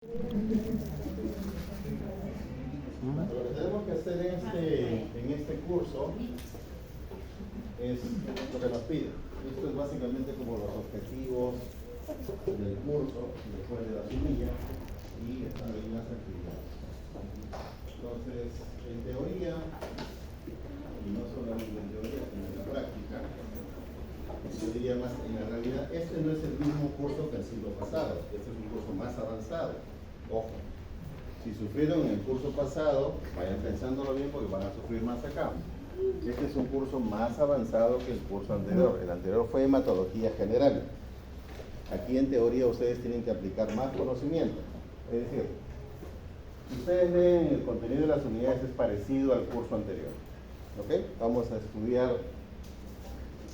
Lo que tenemos que hacer en este curso es lo que nos pide. Esto es básicamente como los objetivos del curso, después de la semilla, y están ahí las actividades. Entonces, en teoría, y no solamente en teoría, sino en la práctica, yo diría más, en la realidad, este no es el mismo curso que el siglo pasado, este es un curso más avanzado. Ojo, si sufrieron en el curso pasado, vayan pensándolo bien porque van a sufrir más acá. Este es un curso más avanzado que el curso anterior. El anterior fue hematología general. Aquí en teoría ustedes tienen que aplicar más conocimiento. Es decir, si ustedes ven el contenido de las unidades es parecido al curso anterior. ¿Ok? Vamos a estudiar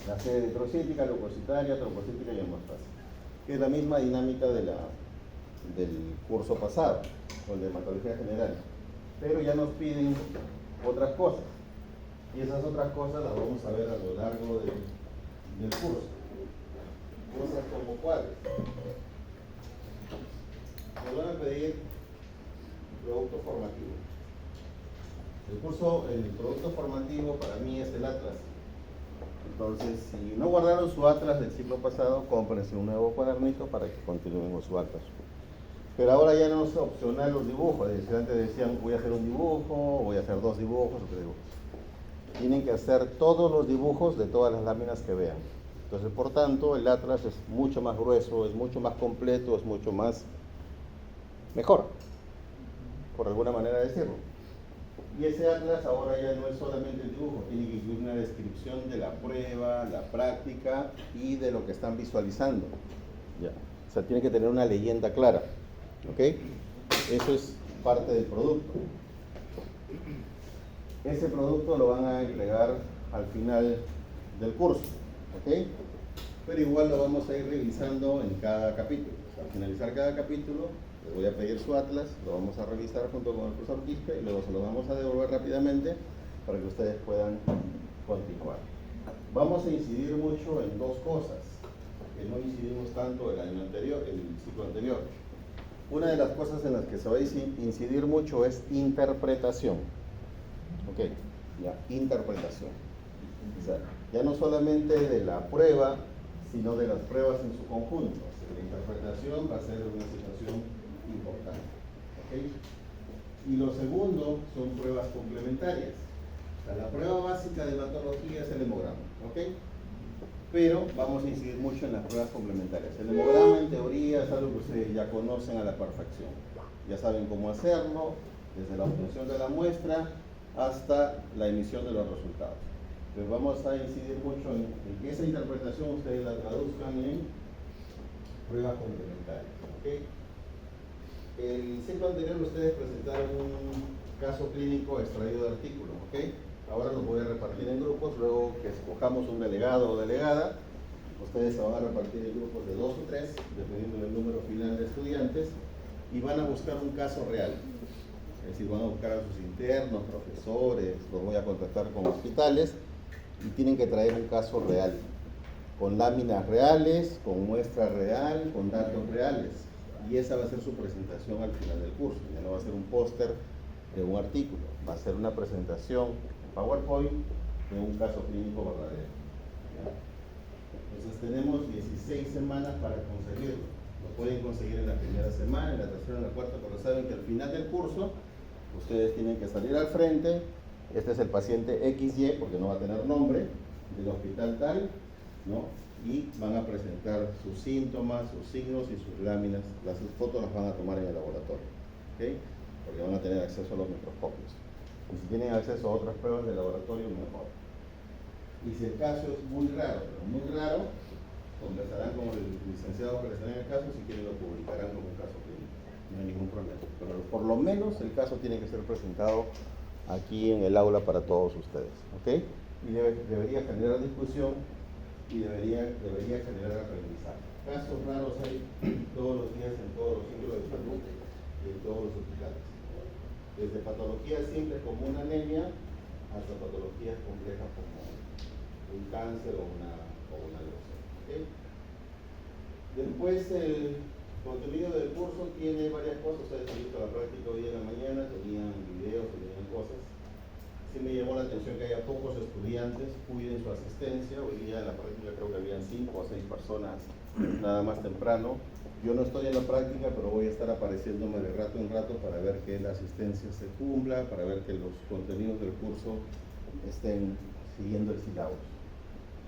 la sede eritrocítica, leucocitaria, trombocítica y hemostática, que es la misma dinámica del curso pasado, con de hematología general. Pero ya nos piden otras cosas. Y esas otras cosas las vamos a ver a lo largo del curso. Cosas como cuáles. Nos van a pedir producto formativo. El producto formativo para mí es el Atlas. Entonces, si no guardaron su Atlas del ciclo pasado, cómprense un nuevo cuadernito para que continúen con su Atlas. Pero ahora ya no es opcional los dibujos. Es decir, antes decían voy a hacer un dibujo, voy a hacer 2 dibujos o 3 dibujos. Tienen que hacer todos los dibujos de todas las láminas que vean. Entonces, por tanto, el Atlas es mucho más grueso, es mucho más completo, es mucho más mejor, por alguna manera de decirlo. Y ese Atlas ahora ya no es solamente el dibujo, tiene que incluir una descripción de la prueba, la práctica y de lo que están visualizando. Ya. O sea, tiene que tener una leyenda clara. ¿Ok? Eso es parte del producto. Ese producto lo van a entregar al final del curso. ¿Ok? Pero igual lo vamos a ir revisando en cada capítulo. Al finalizar cada capítulo, les voy a pedir su Atlas, lo vamos a revisar junto con el profesor Quispe y luego se lo vamos a devolver rápidamente para que ustedes puedan continuar. Vamos a incidir mucho en 2 cosas que no incidimos tanto el año anterior, el ciclo anterior. Una de las cosas en las que se va a incidir mucho es interpretación. Ok, ya, interpretación. O sea, ya no solamente de la prueba, sino de las pruebas en su conjunto. La interpretación va a ser una situación importante. ¿Okay? Y lo segundo son pruebas complementarias. O sea, la prueba básica de hematología es el hemograma. ¿Okay? Pero vamos a incidir mucho en las pruebas complementarias. El hemograma en teoría es algo que ustedes ya conocen a la perfección. Ya saben cómo hacerlo, desde la obtención de la muestra hasta la emisión de los resultados. Entonces vamos a incidir mucho en que esa interpretación ustedes la traduzcan en pruebas complementarias. ¿Okay? El ciclo anterior ustedes presentaron un caso clínico extraído de artículos. ¿Okay? Ahora los voy a repartir en grupos, luego que escojamos un delegado o delegada, ustedes se van a repartir en grupos de 2 o 3, dependiendo del número final de estudiantes, y van a buscar un caso real. Es decir, van a buscar a sus internos, profesores, los voy a contactar con hospitales, y tienen que traer un caso real, con láminas reales, con muestra real, con datos reales. Y esa va a ser su presentación al final del curso. Ya no va a ser un póster de un artículo, va a ser una presentación en PowerPoint de un caso clínico verdadero. ¿Ya? Entonces tenemos 16 semanas para conseguirlo. Lo pueden conseguir en la primera semana, en la tercera, en la cuarta, pero saben que al final del curso ustedes tienen que salir al frente. Este es el paciente XY, porque no va a tener nombre, del hospital tal, ¿no? Y van a presentar sus síntomas, sus signos y sus láminas. Las fotos las van a tomar en el laboratorio, ¿okay? Porque van a tener acceso a los microscopios. Y si tienen acceso a otras pruebas de laboratorio, mejor. Y si el caso es muy raro, pero muy raro, conversarán con el licenciado que les den el caso, si quieren lo publicarán como un caso clínico. No hay ningún problema. Pero por lo menos el caso tiene que ser presentado aquí en el aula para todos ustedes, ¿ok? Y debería generar discusión y debería generar aprendizaje. Casos raros hay todos los días en todos los centros de salud y en todos los hospitales. Desde patologías simples como una anemia hasta patologías complejas como un cáncer o una leucemia. ¿Okay? Después contenido del curso tiene varias cosas. Ustedes han visto la práctica hoy en la mañana, tenían videos, tenían cosas. Sí me llamó la atención que haya pocos estudiantes, cuiden su asistencia. Hoy día en la práctica creo que habían 5 o 6 personas nada más temprano. Yo no estoy en la práctica, pero voy a estar apareciéndome de rato en rato para ver que la asistencia se cumpla, para ver que los contenidos del curso estén siguiendo el sílabus.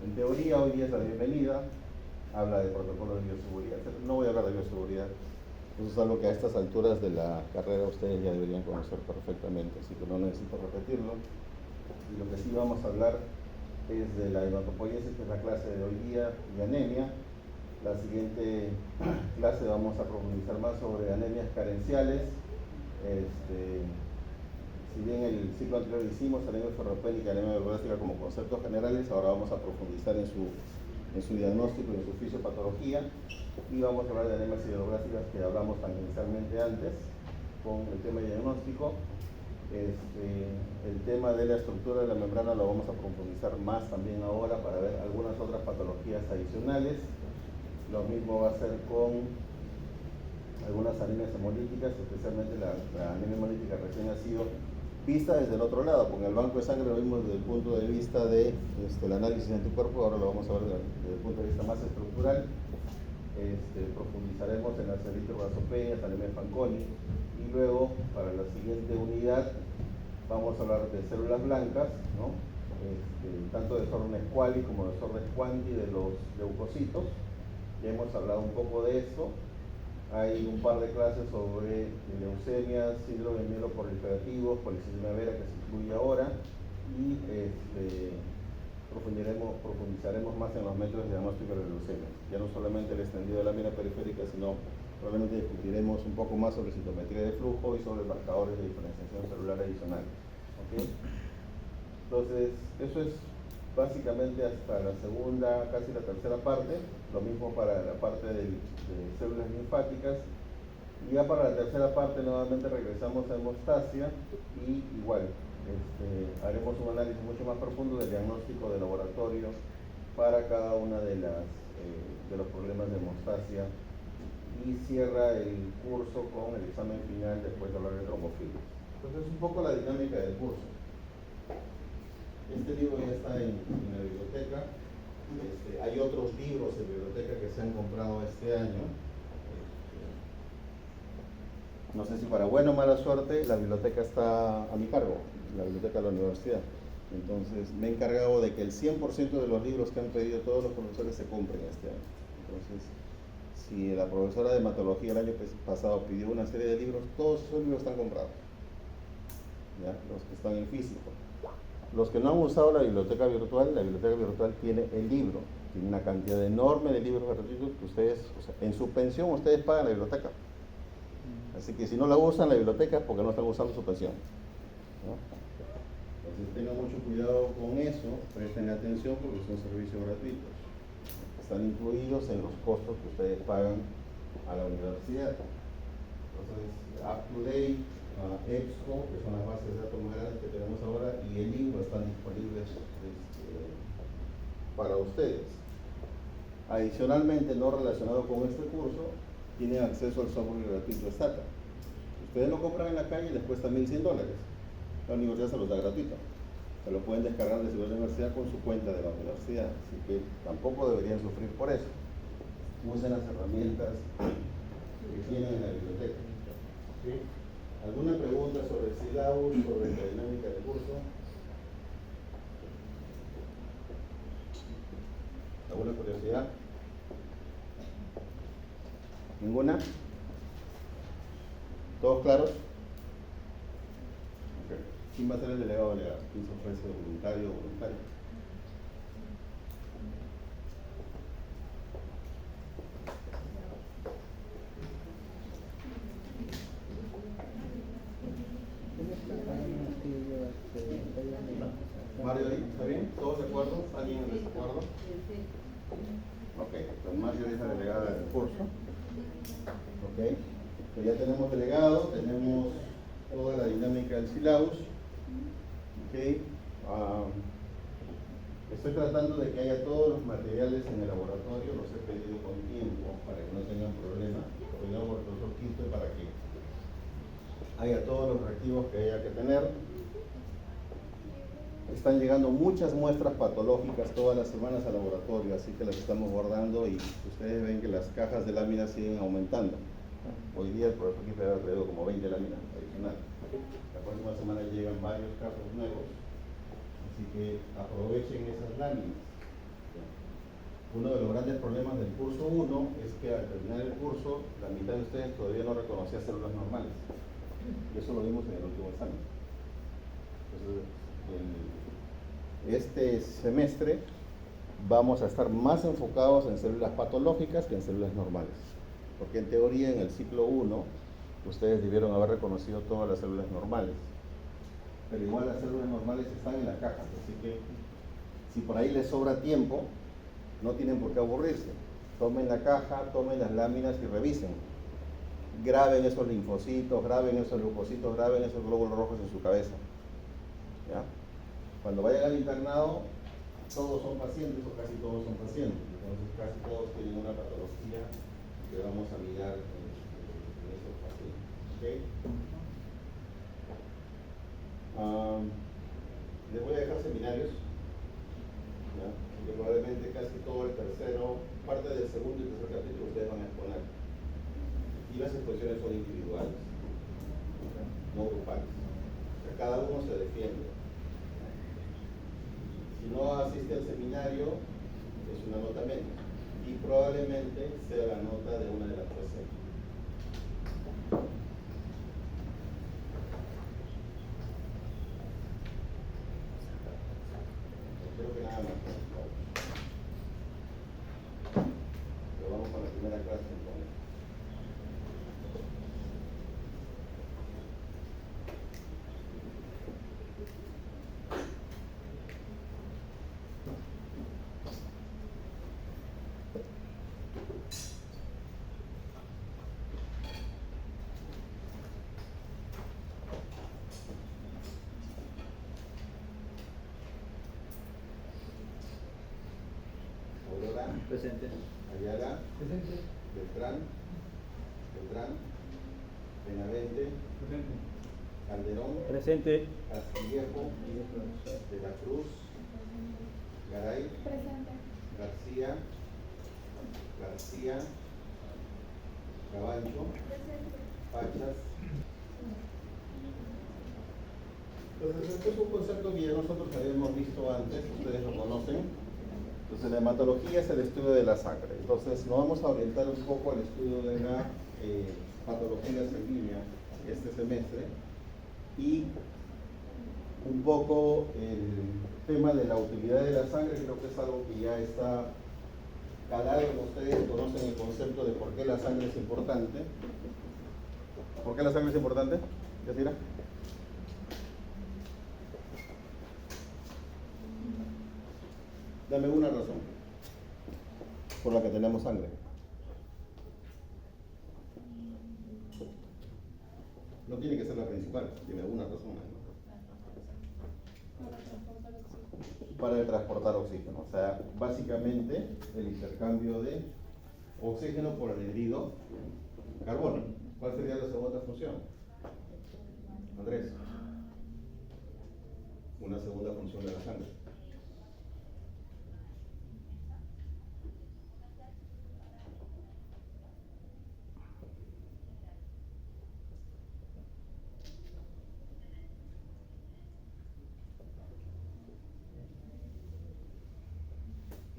En teoría, hoy día es la bienvenida, habla de protocolo de bioseguridad, etc. No voy a hablar de bioseguridad, eso es algo que a estas alturas de la carrera ustedes ya deberían conocer perfectamente, así que no necesito repetirlo. Y lo que sí vamos a hablar es de la hematopoiesis, que es la clase de hoy día, y anemia. La siguiente clase vamos a profundizar más sobre anemias carenciales. Si bien el ciclo anterior hicimos anemia ferropénica y anemia neurológica como conceptos generales, ahora vamos a profundizar en su diagnóstico y en su fisiopatología, y vamos a hablar de anemias sideroblasticas que hablamos tangencialmente antes con el tema diagnóstico. El tema de la estructura de la membrana lo vamos a profundizar más también ahora para ver algunas otras patologías adicionales. Lo mismo va a ser con algunas anemias hemolíticas, especialmente la anemia hemolítica recién nacido, vista desde el otro lado, porque el banco de sangre lo vimos desde el punto de vista de el análisis de anticuerpos, ahora lo vamos a ver desde el punto de vista más estructural. Profundizaremos en las eritroblasopenias, anemia Fanconi, y luego para la siguiente unidad vamos a hablar de células blancas, ¿no? Tanto de desórdenes quali como de desórdenes quanti de los leucocitos. Ya hemos hablado un poco de esto. Hay un par de clases sobre leucemia, síndrome mieloproliferativo, policistemia vera que se incluye ahora, y profundizaremos más en los métodos de diagnóstico de la leucemia. Ya no solamente el extendido de la lámina periférica, sino probablemente discutiremos un poco más sobre sintometría de flujo y sobre marcadores de diferenciación celular adicional. ¿Okay? Entonces, eso es básicamente hasta la segunda, casi la tercera parte. Lo mismo para la parte de células linfáticas. Y ya para la tercera parte nuevamente regresamos a hemostasia y igual haremos un análisis mucho más profundo del diagnóstico de laboratorio para cada una de los problemas de hemostasia, y cierra el curso con el examen final después de hablar de trombofilia. Entonces, un poco la dinámica del curso. Este libro ya está en la biblioteca. Hay otros libros en biblioteca que se han comprado este año. No sé si para buena o mala suerte, la biblioteca está a mi cargo, la biblioteca de la universidad. Entonces, me he encargado de que el 100% de los libros que han pedido todos los profesores se compren este año. Entonces, si la profesora de hematología el año pasado pidió una serie de libros, todos esos libros están comprados, ¿ya? Los que están en físico. Los que no han usado la biblioteca virtual tiene el libro, tiene una cantidad enorme de libros gratuitos que ustedes, o sea, en su pensión ustedes pagan la biblioteca. Así que si no la usan la biblioteca es porque no están usando su pensión, ¿no? Entonces tengan mucho cuidado con eso, presten atención porque son servicios gratuitos. Están incluidos en los costos que ustedes pagan a la universidad. Entonces, UpToDate, EBSCO, que son las bases de datos más grandes que tenemos ahora, y el libro están disponibles para ustedes. Adicionalmente, no relacionado con este curso, tienen acceso al software gratuito SATA. Ustedes lo compran en la calle y les cuesta $1,100. La universidad se los da gratuito. Se lo pueden descargar desde la universidad con su cuenta de la universidad, así que tampoco deberían sufrir por eso. Usen las herramientas que tienen en la biblioteca. ¿Sí? ¿Alguna pregunta sobre el sílabus, sobre la dinámica del curso? ¿Alguna curiosidad? ¿Ninguna? ¿Todos claros? Okay. ¿Quién va a ser el delegado o delegado? ¿Quién se ofrece voluntario o voluntario? Marjorie, ¿está bien? ¿Todos de acuerdo? ¿Alguien en desacuerdo? Ok, entonces Marjorie es la delegada del curso. Ok, pues ya tenemos delegado, tenemos toda la dinámica del sílabus. Ok, estoy tratando de que haya todos los materiales en el laboratorio, los he pedido con tiempo para que no tengan problema. coordinado por el profesor Quispe para que haya todos los reactivos que haya que tener. Están llegando muchas muestras patológicas todas las semanas al laboratorio, así que las estamos guardando y ustedes ven que las cajas de láminas siguen aumentando. Hoy día el profesor Quispe ha traído como 20 láminas adicionales. La próxima semana llegan varios casos nuevos, así que aprovechen esas láminas. Uno de los grandes problemas del curso 1 es que al terminar el curso, la mitad de ustedes todavía no reconocía células normales. Y eso lo vimos en el último examen. Entonces, este semestre vamos a estar más enfocados en células patológicas que en células normales. Porque en teoría en el ciclo 1 ustedes debieron haber reconocido todas las células normales. Pero igual las células normales están en la caja, así que si por ahí les sobra tiempo, no tienen por qué aburrirse. Tomen la caja, tomen las láminas y revisen. Graben esos linfocitos, graben esos leucocitos, graben esos glóbulos rojos en su cabeza. ¿Ya? Cuando vayan al internado, todos son pacientes o casi todos son pacientes. Entonces casi todos tienen una patología que vamos a mirar en esos pacientes. ¿Okay? Les voy a dejar seminarios. ¿Ya? Que probablemente casi todo el tercero, parte del segundo y tercer capítulo ustedes van a exponer. Y las exposiciones son individuales, ¿ya? No grupales. O sea, cada uno se defiende. Si no asiste al seminario, es una nota menos. Y probablemente sea la nota de una de las tres series. Creo que nada más. Pero vamos con la primera clase entonces. Aurora. Presente. Ayala. Presente. Beltrán. Benavente. Presente. Calderón. Presente. Castillejo. De la Cruz. Garay. Presente. García. Cabancho. Presente. Pachas. Entonces, este es un concepto que ya nosotros habíamos visto antes, ustedes lo conocen. Entonces, la hematología es el estudio de la sangre. Entonces, nos vamos a orientar un poco al estudio de la patología sanguínea este semestre y un poco el tema de la utilidad de la sangre. Creo que es algo que ya está calado en ustedes, conocen el concepto de por qué la sangre es importante. ¿Por qué la sangre es importante? ¿Yasira? Dame una razón por la que tenemos sangre. No tiene que ser la principal, tiene alguna razón. Para transportar oxígeno. O sea, básicamente el intercambio de oxígeno por anhidrido carbono. ¿Cuál sería la segunda función? Andrés. Una segunda función de la sangre.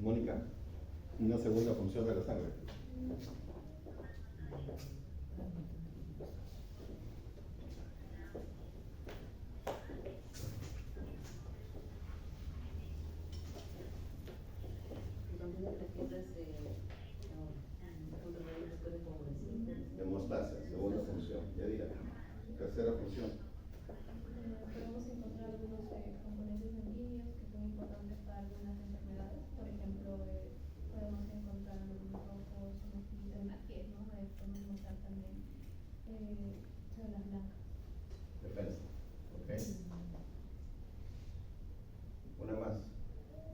Mónica, una segunda función de la sangre. Hemostasia, segunda función. Ya dirá. Tercera función. Podemos encontrar algunos componentes sanguíneos que son importantes para algunas enfermedades. Por ejemplo, podemos encontrar glóbulos rojos, hematía, ¿no? Podemos encontrar también células blancas. Defensa. Ok. Una más.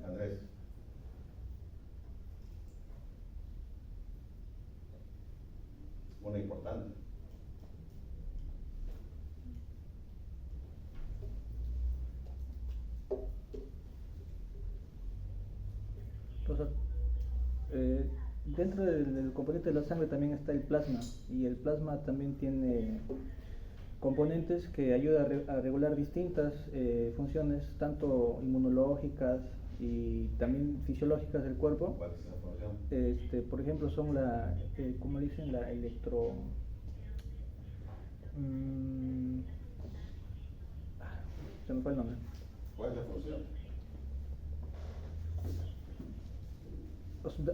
Andrés. Mónica. dentro del componente de la sangre también está el plasma, y el plasma también tiene componentes que ayudan a regular distintas funciones, tanto inmunológicas y también fisiológicas del cuerpo. ¿Cuál es la función? Por ejemplo, son como dicen, la electro... se me fue el nombre. ¿Cuál es la función?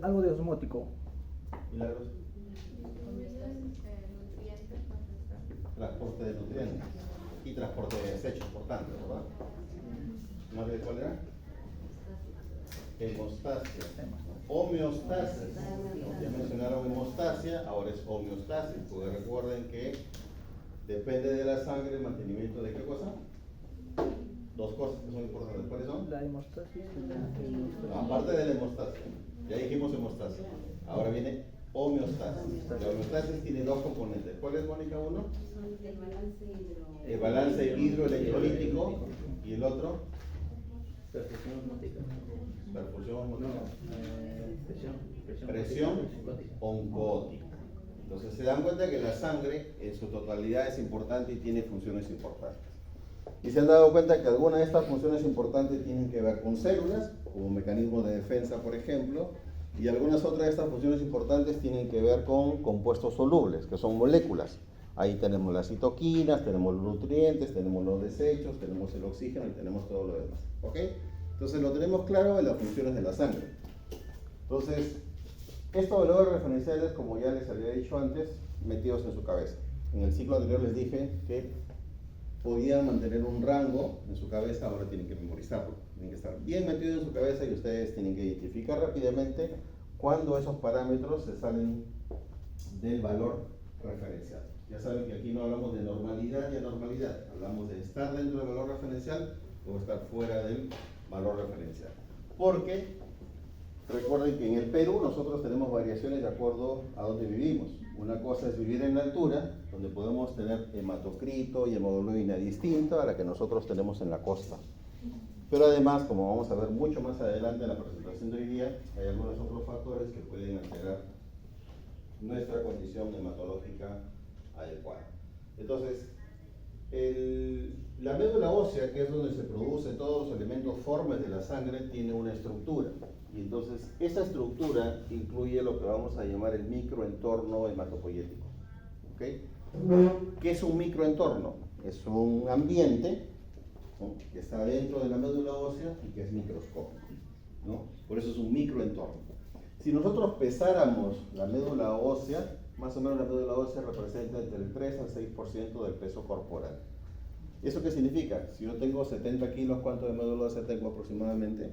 Algo de osmótico. Milagros. Nutrientes, Transporte de nutrientes y transporte de desechos, por tanto, ¿verdad? ¿Más de cuál era? Hemostasia. Homeostasis. Ya mencionaron hemostasia, ahora es homeostasis, porque recuerden que depende de la sangre el mantenimiento de qué cosa. Dos cosas que son importantes. ¿Cuáles son? La hemostasis. Aparte de la hemostasia, ya dijimos hemostasia. Ahora viene homeostasis. La homeostasis tiene dos componentes. ¿Cuál es, Mónica, uno? El balance hidroelectrolítico y el otro. Perfusión osmótica. Perfusión osmótica. Presión Oncótica. Entonces se dan cuenta que la sangre en su totalidad es importante y tiene funciones importantes. Y se han dado cuenta que algunas de estas funciones importantes tienen que ver con células, como mecanismo de defensa, por ejemplo, y algunas otras de estas funciones importantes tienen que ver con compuestos solubles, que son moléculas. Ahí tenemos las citoquinas, tenemos los nutrientes, tenemos los desechos, tenemos el oxígeno y tenemos todo lo demás. ¿Ok? Entonces lo tenemos claro en las funciones de la sangre. Entonces, estos valores referenciales, como ya les había dicho antes, metidos en su cabeza. En el ciclo anterior les dije que podían mantener un rango en su cabeza, ahora tienen que memorizarlo. Tienen que estar bien metidos en su cabeza y ustedes tienen que identificar rápidamente cuando esos parámetros se salen del valor referencial. Ya saben que aquí no hablamos de normalidad y anormalidad, hablamos de estar dentro del valor referencial o estar fuera del valor referencial. Porque recuerden que en el Perú nosotros tenemos variaciones de acuerdo a donde vivimos. Una cosa es vivir en la altura, donde podemos tener hematocrito y hemoglobina distinta a la que nosotros tenemos en la costa. Pero además, como vamos a ver mucho más adelante en la presentación de hoy día, hay algunos otros factores que pueden alterar nuestra condición hematológica adecuada. Entonces, la médula ósea, que es donde se producen todos los elementos formes de la sangre, tiene una estructura. Y entonces, esa estructura incluye lo que vamos a llamar el microentorno hematopoyético. ¿Ok? ¿Qué es un microentorno? Es un ambiente, ¿no?, que está dentro de la médula ósea y que es microscópico, ¿no? Por eso es un microentorno. Si nosotros pesáramos la médula ósea, más o menos la médula ósea representa entre el 3 al 6% del peso corporal. ¿Eso qué significa? Si yo tengo 70 kilos, ¿cuánto de médula ósea tengo aproximadamente?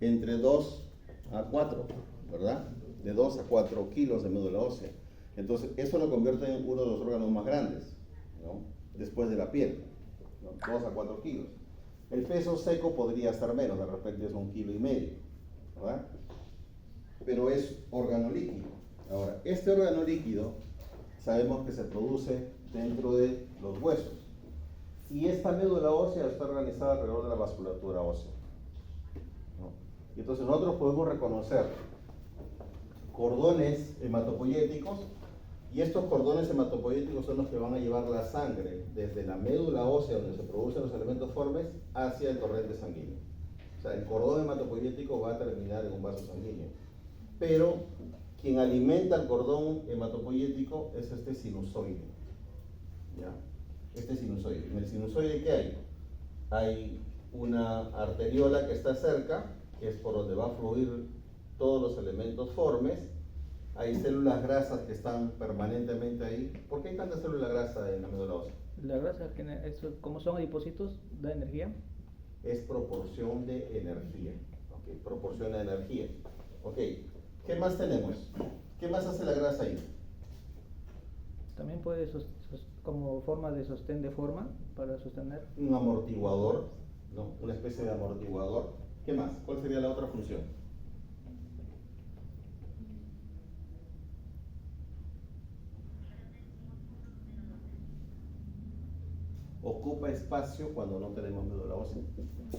Entre 2 a 4, ¿verdad? De 2 a 4 kilos de médula ósea. Entonces, eso lo convierte en uno de los órganos más grandes, ¿no?, después de la piel, ¿no? 2 a 4 kilos. El peso seco podría ser menos, de repente es 1,5 kilos, ¿verdad? Pero es órgano líquido. Ahora, este órgano líquido sabemos que se produce dentro de los huesos. Y esta médula ósea está organizada alrededor de la vasculatura ósea, ¿no? Y entonces nosotros podemos reconocer cordones hematopoyéticos, y estos cordones hematopoyéticos son los que van a llevar la sangre desde la médula ósea, donde se producen los elementos formes, hacia el torrente sanguíneo. O sea, el cordón hematopoyético va a terminar en un vaso sanguíneo. Pero quien alimenta el cordón hematopoyético es este sinusoide, ¿ya? Este sinusoide. En el sinusoide, ¿qué hay? Hay una arteriola que está cerca, que es por donde va a fluir todos los elementos formes. Hay células grasas que están permanentemente ahí. ¿Por qué hay tanta célula grasa en la médula ósea? La grasa, como son adipocitos, da energía. Es proporción de energía. Okay, proporciona energía. Ok, ¿qué más tenemos? ¿Qué más hace la grasa ahí? También puede como forma de sostén de forma para sostener. Un amortiguador, ¿no? Una especie de amortiguador. ¿Qué más? ¿Cuál sería la otra función? ocupa espacio cuando no tenemos médula ósea.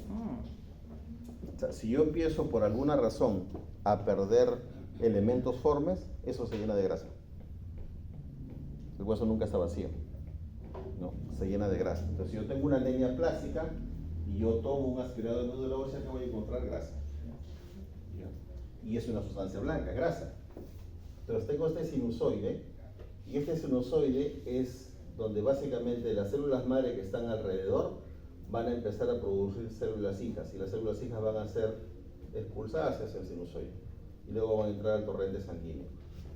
Mm. O sea, si yo empiezo por alguna razón a perder elementos formes, eso se llena de grasa. El hueso nunca está vacío, ¿no? Se llena de grasa. Entonces, si yo tengo una anemia plástica y yo tomo un aspirado de médula ósea, ¿qué voy a encontrar? Grasa. ¿Ya? Y es una sustancia blanca, grasa. Entonces tengo este sinusoide, y este sinusoide es donde básicamente las células madre que están alrededor van a empezar a producir células hijas, y las células hijas van a ser expulsadas hacia el sinusoide, y luego van a entrar al torrente sanguíneo.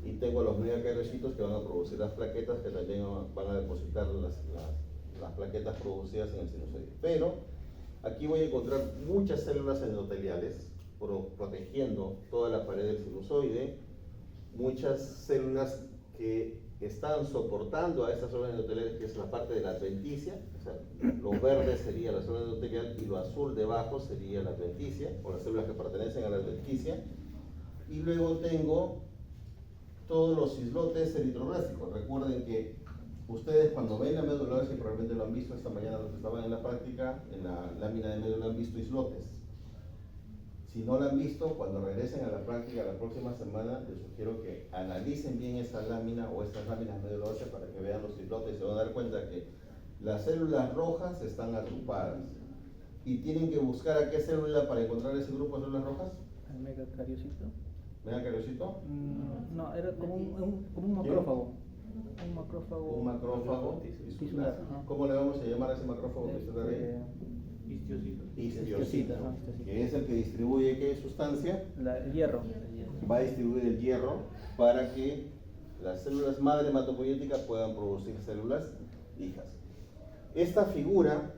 Y tengo los megacariocitos que van a producir las plaquetas, que también van a depositar las plaquetas producidas en el sinusoide. Pero aquí voy a encontrar muchas células endoteliales protegiendo toda la pared del sinusoide, muchas células que están soportando a esas células endoteliales, que es la parte de la adventicia. O sea, lo verde sería la célula endotelial y lo azul debajo sería la adventicia, o las células que pertenecen a la adventicia. Y luego tengo todos los islotes eritroblásticos. Recuerden que ustedes, cuando ven la médula ósea, probablemente lo han visto esta mañana, los que estaban en la práctica, en la lámina de médula han visto islotes. Si no la han visto, cuando regresen a la práctica la próxima semana, les sugiero que analicen bien esta lámina o estas láminas de médula ósea para que vean los islotes, y se van a dar cuenta que las células rojas están agrupadas. ¿Y tienen que buscar a qué célula para encontrar ese grupo de células rojas? ¿El megacariocito? ¿Megacariocito? No, era como un macrófago. Un macrófago. Un macrófago tisular. tisular. Ajá. ¿Cómo le vamos a llamar a ese macrófago tisular? Histiocito. Histiocito, ajá, histiocito. que es el que distribuye ¿qué sustancia? El hierro. Va a distribuir el hierro para que las células madre hematopoyéticas puedan producir células hijas. Esta figura,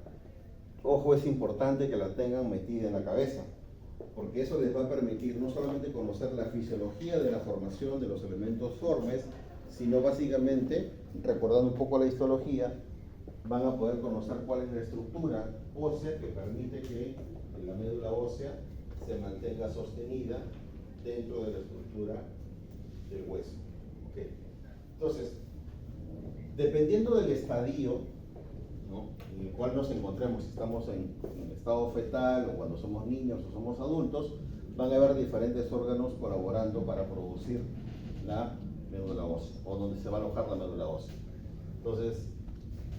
ojo, es importante que la tengan metida en la cabeza, porque eso les va a permitir no solamente conocer la fisiología de la formación de los elementos formes, sino básicamente, recordando un poco la histología, van a poder conocer cuál es la estructura ósea que permite que la médula ósea se mantenga sostenida dentro de la estructura del hueso. ¿Okay? Entonces, dependiendo del estadio, ¿no?, en el cual nos encontremos, si estamos en estado fetal o cuando somos niños o somos adultos, van a haber diferentes órganos colaborando para producir la médula ósea, o donde se va a alojar la médula ósea. Entonces,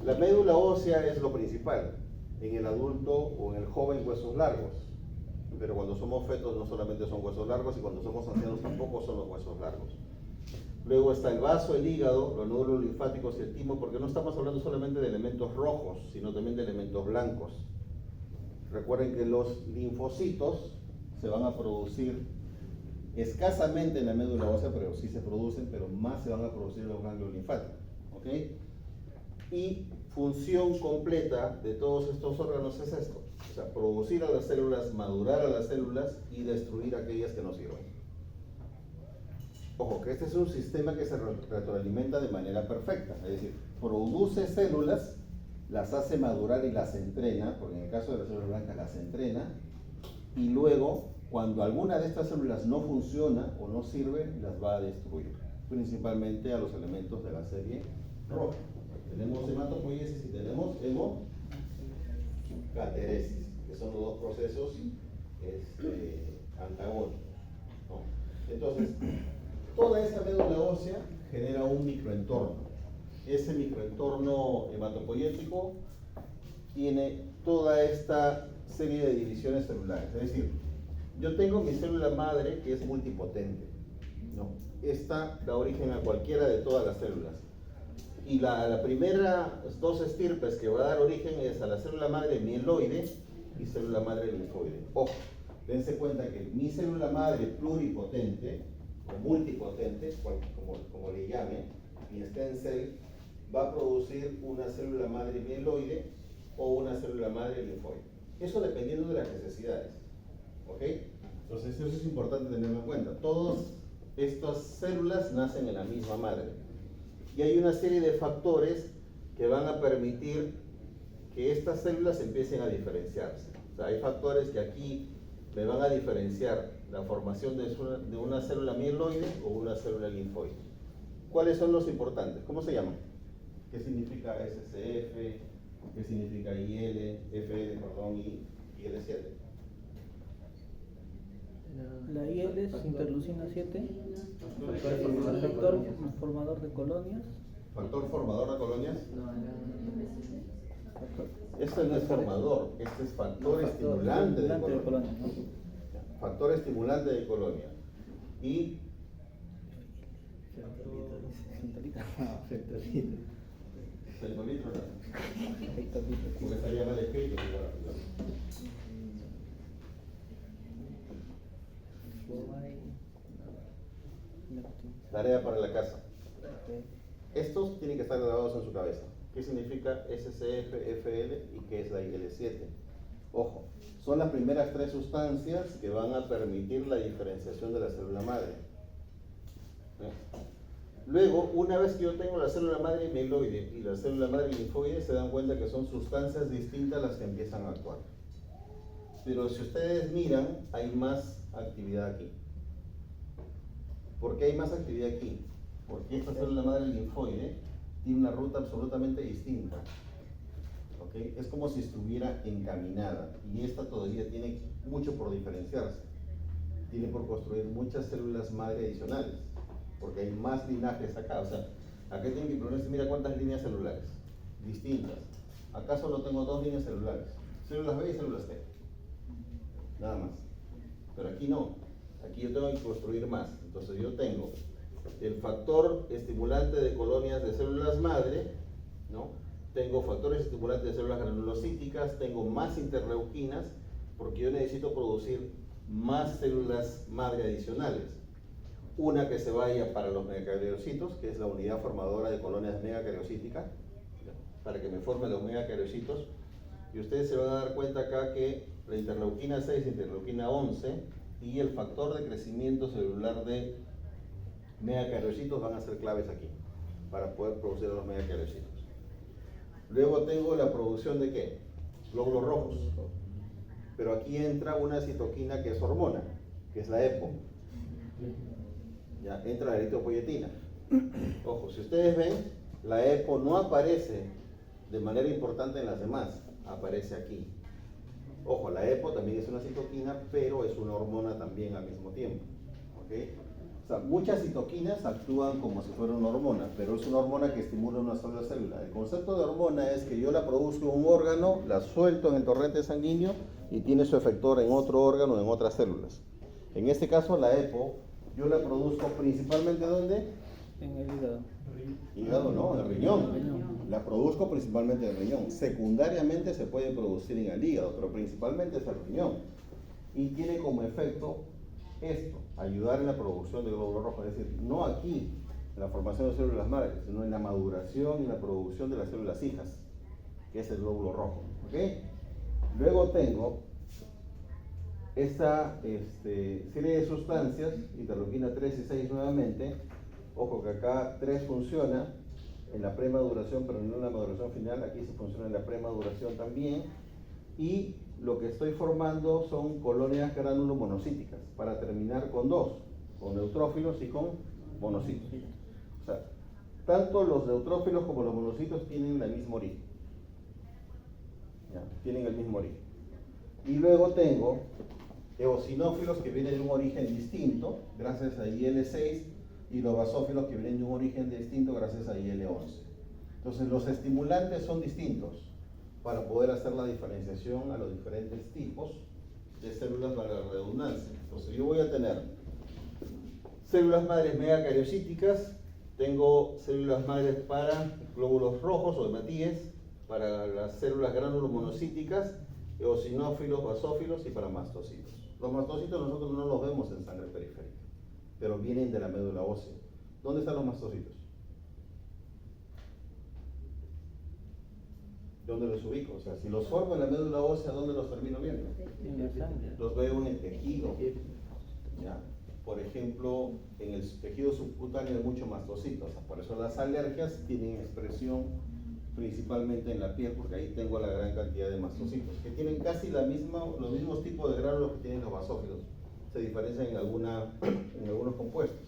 la médula ósea es lo principal. En el adulto o en el joven, huesos largos. Pero cuando somos fetos no solamente son huesos largos, y cuando somos ancianos tampoco son los huesos largos. Luego está el vaso, el hígado, los nódulos linfáticos y el timo, porque no estamos hablando solamente de elementos rojos, sino también de elementos blancos. Recuerden que los linfocitos se van a producir escasamente en la médula ósea, pero sí se producen, pero más se van a producir en los ganglios linfáticos. ¿Ok? Y función completa de todos estos órganos es esto: o sea, producir a las células, madurar a las células y destruir aquellas que no sirven. Ojo, que este es un sistema que se retroalimenta de manera perfecta, es decir, produce células, las hace madurar y las entrena, porque en el caso de las células blancas las entrena, y luego, cuando alguna de estas células no funciona o no sirve, las va a destruir, principalmente a los elementos de la serie roja. Tenemos hematopoiesis y tenemos hemocateresis, que son los dos procesos antagónicos, ¿no? Entonces, toda esta médula ósea genera un microentorno. Ese microentorno hematopoyético tiene toda esta serie de divisiones celulares. Es decir, yo tengo mi célula madre, que es multipotente, ¿no? Esta da origen a cualquiera de todas las células. Y la primera dos estirpes que va a dar origen es a la célula madre mieloide y célula madre linfoide. Ojo, dense cuenta que mi célula madre pluripotente o multipotente, como le llame, mi stem cell, va a producir una célula madre mieloide o una célula madre linfoide. Eso dependiendo de las necesidades. ¿Ok? Entonces eso es importante tenerlo en cuenta. Todas estas células nacen en la misma madre. Y hay una serie de factores que van a permitir que estas células empiecen a diferenciarse. O sea, hay factores que aquí me van a diferenciar la formación de una célula mieloide o una célula linfoide. ¿Cuáles son los importantes? ¿Cómo se llaman? ¿Qué significa SCF, ¿Qué significa IL, FL, perdón, y IL7? La IL es interleucina 7, Factor factor formador de colonias. ¿Factor formador de colonias? Factor- Este no es formador, este es factor estimulante de colonias. colonias, ¿no? Factor estimulante de colonia. Y centolitro, porque estaría mal escrito. Tarea para la casa. Estos tienen que estar grabados en su cabeza. ¿Qué significa SCF, FL y qué es la IL7? Ojo, son las primeras tres sustancias que van a permitir la diferenciación de la célula madre. Luego, una vez que yo tengo la célula madre mieloide y la célula madre linfoide, se dan cuenta que son sustancias distintas las que empiezan a actuar. Pero si ustedes miran, hay más actividad aquí. ¿Por qué hay más actividad aquí? Porque esta célula madre linfoide tiene una ruta absolutamente distinta. ¿Ok? Es como si estuviera encaminada y esta todavía tiene mucho por diferenciarse. Tiene por construir muchas células madre adicionales, porque hay más linajes acá. O sea, acá tengo que ponerse, mira cuántas líneas celulares distintas. Acá solo tengo dos líneas celulares, células B y células T. Nada más. Pero aquí no. Aquí yo tengo que construir más. Entonces yo tengo el factor estimulante de colonias de células madre, ¿no? Tengo factores estimulantes de células granulocíticas, tengo más interleuquinas, porque yo necesito producir más células madre adicionales. Una que se vaya para los megacariocitos, que es la unidad formadora de colonias megacariocíticas, para que me formen los megacariocitos. Y ustedes se van a dar cuenta acá que la interleuquina 6, interleuquina 11 y el factor de crecimiento celular de megacariocitos van a ser claves aquí, para poder producir los megacariocitos. Luego tengo la producción de ¿qué? Glóbulos rojos. Pero aquí entra una citoquina que es hormona, que es la EPO. Ya entra la eritropoyetina. Ojo, si ustedes ven, la EPO no aparece de manera importante en las demás, aparece aquí. Ojo, la EPO también es una citoquina, pero es una hormona también al mismo tiempo. ¿Ok? O sea, muchas citoquinas actúan como si fuera una hormona, pero es una hormona que estimula una sola célula. El concepto de hormona es que yo la produzco en un órgano, la suelto en el torrente sanguíneo y tiene su efector en otro órgano, en otras células. En este caso, la EPO, yo la produzco principalmente ¿dónde? En el hígado. Hígado no, en el riñón. La produzco principalmente en el riñón. Secundariamente se puede producir en el hígado, pero principalmente es el riñón. Y tiene como efecto esto, ayudar en la producción de glóbulos rojos, es decir, no aquí, en la formación de células madres, sino en la maduración y la producción de las células hijas, que es el glóbulo rojo. ¿Ok? Luego tengo esta serie de sustancias, interleuquina 3 y 6 nuevamente. Ojo que acá 3 funciona en la premaduración, pero no en la maduración final. Aquí se funciona en la premaduración también. Y lo que estoy formando son colonias granulomonocíticas para terminar con dos, con neutrófilos y con monocitos. O sea, tanto los neutrófilos como los monocitos tienen el mismo origen. ¿Ya? Tienen el mismo origen. Y luego tengo eosinófilos que vienen de un origen distinto, gracias a IL6, y los basófilos que vienen de un origen distinto, gracias a IL11. Entonces, los estimulantes son distintos para poder hacer la diferenciación a los diferentes tipos de células para la redundancia. Entonces, yo voy a tener células madres megacariocíticas, tengo células madres para glóbulos rojos o hematíes, para las células granulomonocíticas, eosinófilos, basófilos y para mastocitos. Los mastocitos nosotros no los vemos en sangre periférica, pero vienen de la médula ósea. ¿Dónde están los mastocitos? ¿Dónde los ubico? O sea, si los formo en la médula ósea, ¿dónde los termino viendo? En la sangre. Los veo en el tejido. ¿Ya? Por ejemplo, en el tejido subcutáneo hay mucho mastocito. O sea, por eso las alergias tienen expresión principalmente en la piel, porque ahí tengo la gran cantidad de mastocitos, que tienen casi los mismos tipos de gránulos que tienen los basófilos. Se diferencian en algunos compuestos.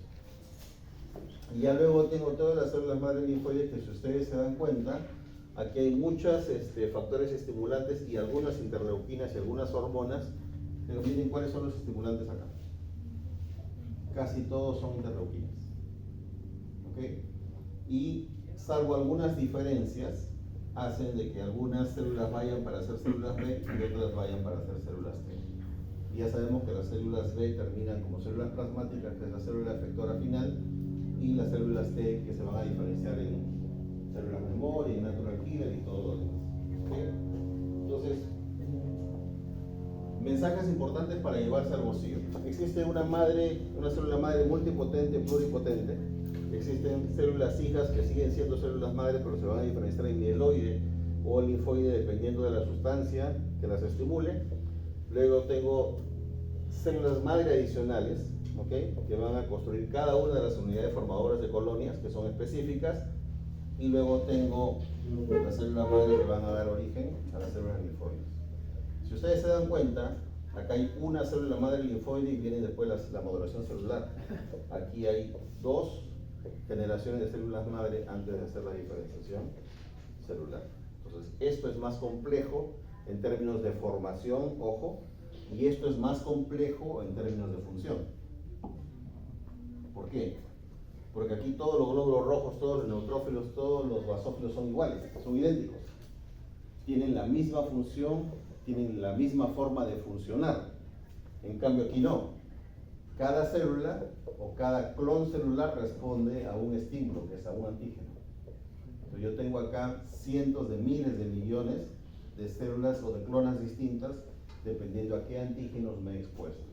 Y ya luego tengo todas las células madre linfoides que, si ustedes se dan cuenta, aquí hay muchos factores estimulantes y algunas interleuquinas y algunas hormonas. Pero miren cuáles son los estimulantes acá. Casi todos son interleuquinas. ¿Ok? Y salvo algunas diferencias, hacen de que algunas células vayan para hacer células B y otras vayan para hacer células T. Y ya sabemos que las células B terminan como células plasmáticas, que es la célula efectora final, y las células T que se van a diferenciar en células memoria, en natural killer y todo lo demás. ¿Okay? Entonces, mensajes importantes para llevarse al bolsillo. Existe una célula madre multipotente, pluripotente. Existen células hijas que siguen siendo células madre, pero se van a diferenciar en mieloide o linfoide dependiendo de la sustancia que las estimule. Luego tengo células madre adicionales, ¿okay? Que van a construir cada una de las unidades formadoras de colonias que son específicas. Y luego tengo las células madre que van a dar origen a las células linfoides. Si ustedes se dan cuenta, acá hay una célula madre linfoide y viene después la modulación celular. Aquí hay dos generaciones de células madre antes de hacer la diferenciación celular. Entonces, esto es más complejo en términos de formación, ojo, y esto es más complejo en términos de función. ¿Por qué? Porque aquí todos los glóbulos rojos, todos los neutrófilos, todos los basófilos son iguales, son idénticos. Tienen la misma función, tienen la misma forma de funcionar. En cambio aquí no. Cada célula o cada clon celular responde a un estímulo, que es a un antígeno. Entonces yo tengo acá cientos de miles de millones de células o de clonas distintas dependiendo a qué antígenos me he expuesto.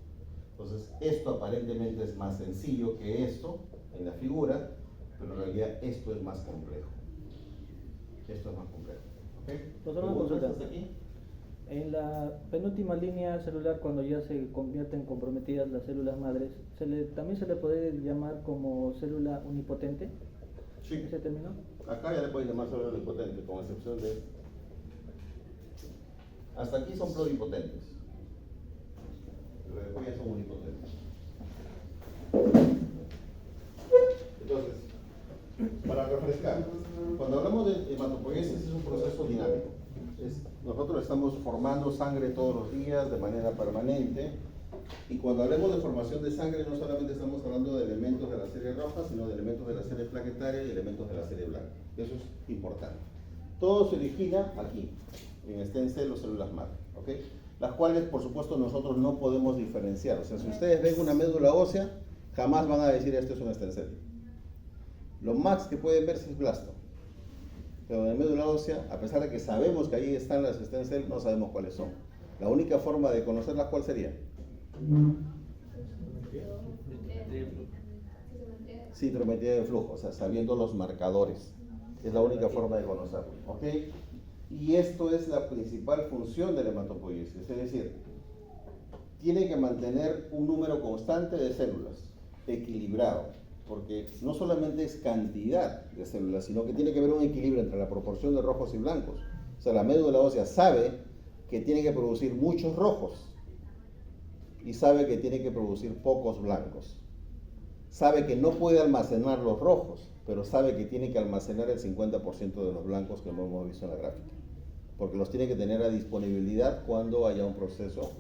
Entonces esto aparentemente es más sencillo que esto en la figura, pero en realidad esto es más complejo. Esto es más complejo. ¿Okay? Profesor, una consulta. ¿Hasta aquí? En la penúltima línea celular, cuando ya se convierten comprometidas las células madres, ¿también se le puede llamar como célula unipotente? Sí. ¿Ese término? Acá ya le pueden llamar célula unipotente, con excepción de... Hasta aquí son pluripotentes. Pero después ya son unipotentes. Entonces, para refrescar, cuando hablamos de hematopoiesis es un proceso dinámico. Nosotros estamos formando sangre todos los días de manera permanente, y cuando hablemos de formación de sangre no solamente estamos hablando de elementos de la serie roja, sino de elementos de la serie plaquetaria y elementos de la serie blanca. Eso es importante. Todo se origina aquí, en stem cell o células madre, ¿ok? Las cuales, por supuesto, nosotros no podemos diferenciar. O sea, si ustedes ven una médula ósea, jamás van a decir esto es un stem cell. Lo más que pueden verse es blasto. Pero en la médula ósea, a pesar de que sabemos que ahí están las stem cells, no sabemos cuáles son. La única forma de conocerlas, ¿cuál sería? Citometría de flujo, o sea, sabiendo los marcadores. Es la única forma de conocerlo, ¿ok? Y esto es la principal función de la hematopoiesis, es decir, tiene que mantener un número constante de células, equilibrado, porque no solamente es cantidad de células, sino que tiene que haber un equilibrio entre la proporción de rojos y blancos. O sea, la médula ósea sabe que tiene que producir muchos rojos y sabe que tiene que producir pocos blancos. Sabe que no puede almacenar los rojos, pero sabe que tiene que almacenar el 50% de los blancos que hemos visto en la gráfica, porque los tiene que tener a disponibilidad cuando haya un proceso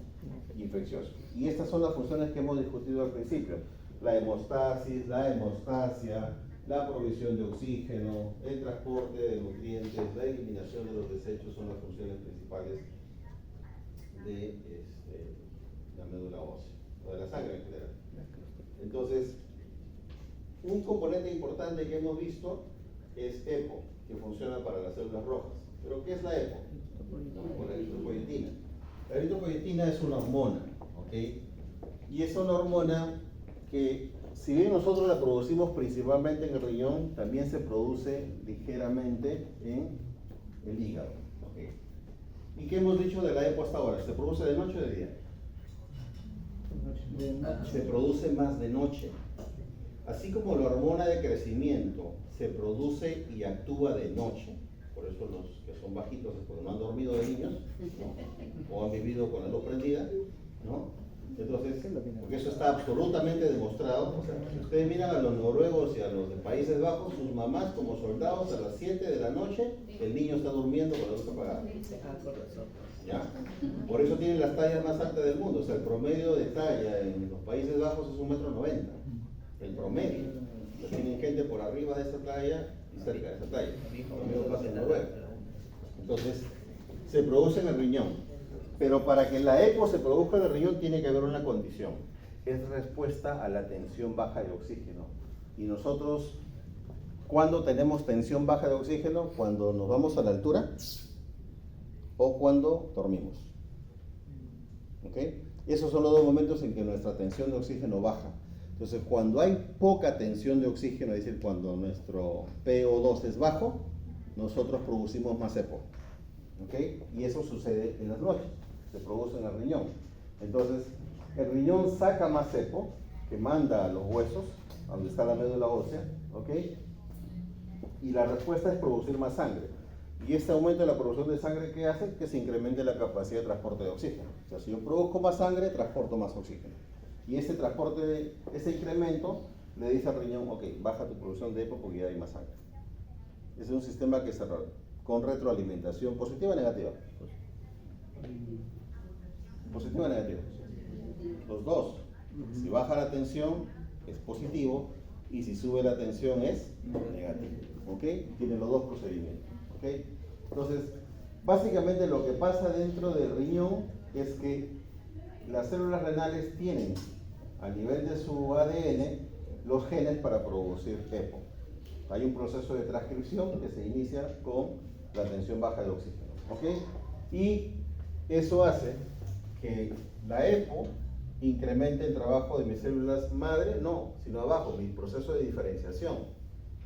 infeccioso. Y estas son las funciones que hemos discutido al principio: la hemostasis, la hemostasia, la provisión de oxígeno, el transporte de nutrientes, la eliminación de los desechos son las funciones principales de la médula ósea, o de la sangre en general. Entonces, un componente importante que hemos visto es EPO, que funciona para las células rojas. ¿Pero qué es la EPO? La eritropoyetina. La eritropoyetina es una hormona, ¿ok? Y es una hormona que, si bien nosotros la producimos principalmente en el riñón, también se produce ligeramente en el hígado, ¿ok? ¿Y qué hemos dicho de la EPO hasta ahora? ¿Se produce de noche o de día? Se produce más de noche. Así como la hormona de crecimiento se produce y actúa de noche, por eso los que son bajitos es porque no han dormido de niños, ¿no? O han vivido con la luz prendida, ¿no? Entonces, ¿Qué es lo que no? porque eso está absolutamente demostrado. O sea, si ustedes miran a los noruegos y a los de Países Bajos, sus mamás como soldados a las 7 de la noche, el niño está durmiendo con la luz apagada. ¿Ya? Por eso tienen las tallas más altas del mundo. O sea, el promedio de talla en los Países Bajos es 1,90 m. El promedio. O sea, tienen gente por arriba de esa talla y cerca de esa talla. Lo mismo pasa en Noruega. Entonces, se produce en el riñón. Pero para que la EPO se produzca en el riñón tiene que haber una condición. Es respuesta a la tensión baja de oxígeno. Y nosotros, ¿cuándo tenemos tensión baja de oxígeno? Cuando nos vamos a la altura o cuando dormimos. ¿Ok? Esos son los dos momentos en que nuestra tensión de oxígeno baja. Entonces, cuando hay poca tensión de oxígeno, es decir, cuando nuestro PO2 es bajo, nosotros producimos más EPO. ¿Ok? Y eso sucede en las noches, se produce en el riñón. Entonces, el riñón saca más EPO, que manda a los huesos, a donde está la médula ósea, ¿ok? Y la respuesta es producir más sangre. Y este aumento de la producción de sangre, ¿qué hace? Que se incremente la capacidad de transporte de oxígeno. O sea, si yo produzco más sangre, transporto más oxígeno. Y ese transporte, ese incremento, le dice al riñón, ok, baja tu producción de EPO porque ya hay más sangre. Ese es un sistema que se con retroalimentación positiva o negativa. Positiva o negativa. Los dos. Si baja la tensión es positivo y si sube la tensión es negativo. ¿Ok? Tienen los dos procedimientos. ¿Ok? Entonces, básicamente lo que pasa dentro del riñón es que las células renales tienen a nivel de su ADN los genes para producir EPO. Hay un proceso de transcripción que se inicia con la tensión baja de oxígeno. ¿Ok? Y eso hace que la EPO incremente el trabajo de mis células madre, no, sino abajo, mi proceso de diferenciación.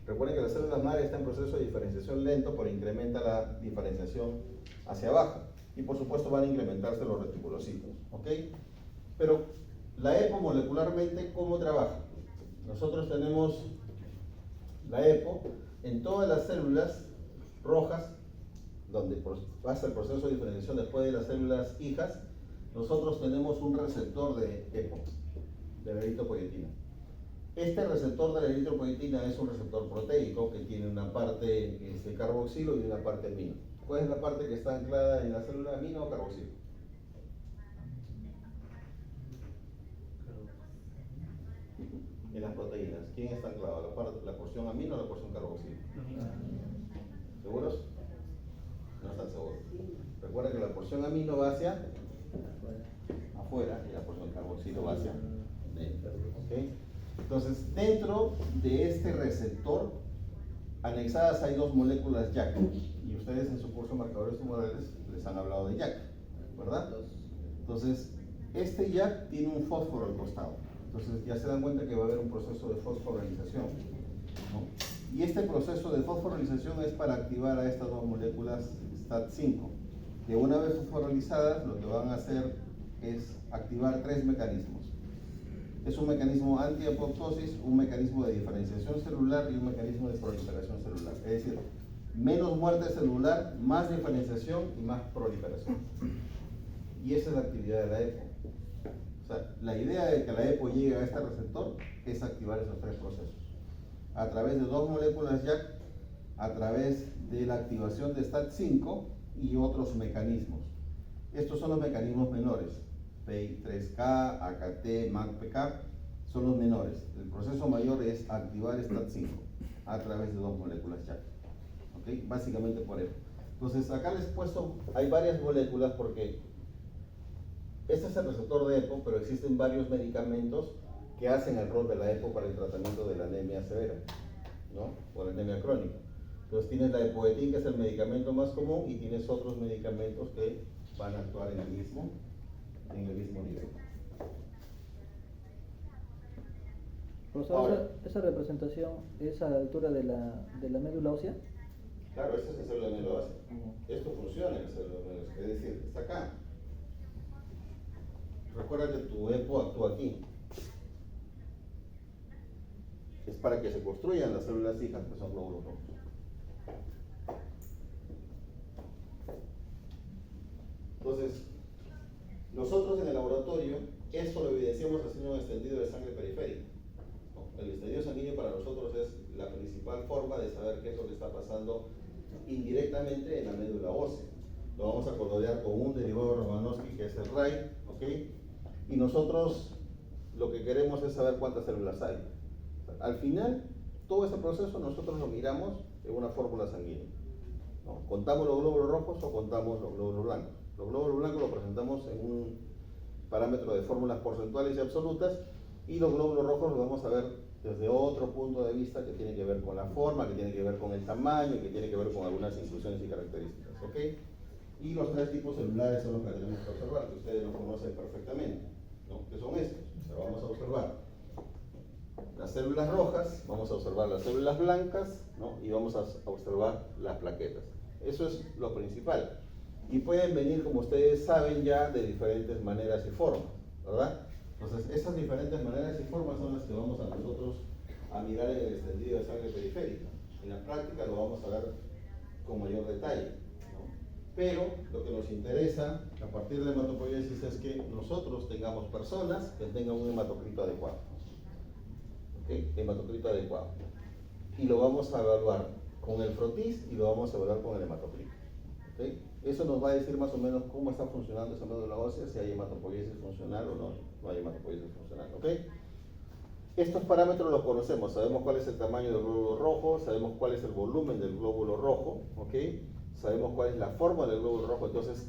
Recuerden que las células madre están en proceso de diferenciación lento, pero incrementa la diferenciación hacia abajo. Y por supuesto van a incrementarse los reticulocitos. ¿Ok? Pero la EPO molecularmente, ¿cómo trabaja? Nosotros tenemos la EPO en todas las células rojas, donde pasa el proceso de diferenciación después de las células hijas. Nosotros tenemos un receptor de EPO, de la eritropoyetina. Este receptor de la eritropoyetina es un receptor proteico que tiene una parte que es el carboxilo y una parte amino. ¿Cuál es la parte que está anclada en la célula, amino o carboxilo? En las proteínas. ¿Quién está anclado? ¿La porción amino o la porción carboxilo? ¿Seguros? No están seguros. Recuerda que la porción amino va hacia afuera y la porción carboxilo va hacia dentro. ¿Okay? Entonces, dentro de este receptor, anexadas hay dos moléculas YAC. Y ustedes en su curso marcadores tumorales les han hablado de YAC, ¿verdad? Entonces, este YAC tiene un fósforo al costado. Entonces, ya se dan cuenta que va a haber un proceso de fosforilización, ¿no? Y este proceso de fosforilización es para activar a estas dos moléculas STAT5. Que una vez fosforilizadas, lo que van a hacer es activar tres mecanismos. Es un mecanismo anti-apoptosis, un mecanismo de diferenciación celular y un mecanismo de proliferación celular. Es decir, menos muerte celular, más diferenciación y más proliferación. Y esa es la actividad de la EPO. O sea, la idea de que la EPO llegue a este receptor es activar esos tres procesos. A través de dos moléculas YAC, a través de la activación de STAT5 y otros mecanismos. Estos son los mecanismos menores. PI3K, AKT, MACPK son los menores. El proceso mayor es activar STAT5 a través de dos moléculas YAC. ¿Okay? Básicamente por eso. Entonces acá les he puesto, hay varias moléculas porque este es el receptor de EPO, pero existen varios medicamentos que hacen el rol de la EPO para el tratamiento de la anemia severa, ¿no? O la anemia crónica. Entonces tienes la epoetin, que es el medicamento más común, y tienes otros medicamentos que van a actuar en el mismo nivel. Profesor, Ahora, ¿esa representación es a la altura de la médula ósea? claro, esta es la célula médula ósea. Esto funciona en la célula médula ósea, es decir, está acá. Recuerda que tu EPO actúa aquí. Es para que se construyan las células hijas, que son glóbulos rojos. Entonces, nosotros en el laboratorio Esto lo evidenciamos haciendo un extendido de sangre periférica. ¿No? El extendido sanguíneo para nosotros es la principal forma de saber qué es lo que está pasando indirectamente en la médula ósea. Lo vamos a colorear con un derivado de Romanowski que es el RAI, ¿ok? Y nosotros lo que queremos es saber cuántas células hay. Al final, todo ese proceso nosotros lo miramos en una fórmula sanguínea, ¿no? Contamos los glóbulos rojos o contamos los glóbulos blancos. Los glóbulos blancos lo presentamos en un parámetro de fórmulas porcentuales y absolutas, y los glóbulos rojos los vamos a ver desde otro punto de vista que tiene que ver con la forma, que tiene que ver con el tamaño, que tiene que ver con algunas inclusiones y características, ¿ok? Y los tres tipos celulares son los que tenemos que observar, que ustedes los conocen perfectamente, ¿no? ¿Qué son estos? O sea, vamos a observar las células rojas, vamos a observar las células blancas, ¿no? Y vamos a observar las plaquetas. Eso es lo principal. Y pueden venir, como ustedes saben ya, de diferentes maneras y formas, ¿verdad? Entonces, esas diferentes maneras y formas son las que vamos a nosotros a mirar en el extendido de sangre periférica. En la práctica lo vamos a ver con mayor detalle, ¿no? Pero lo que nos interesa a partir de hematopoiesis es que nosotros tengamos personas que tengan un hematocrito adecuado. ¿Ok? Hematocrito adecuado. Y lo vamos a evaluar con el frotis y lo vamos a evaluar con el hematocrito. ¿Ok? Eso nos va a decir más o menos cómo está funcionando esa médula ósea, si hay hematopoiesis funcional o no hay hematopoiesis funcional. ¿Ok? Estos parámetros los conocemos, sabemos cuál es el tamaño del glóbulo rojo, sabemos cuál es el volumen del glóbulo rojo, ¿ok? Sabemos cuál es la forma del glóbulo rojo. Entonces,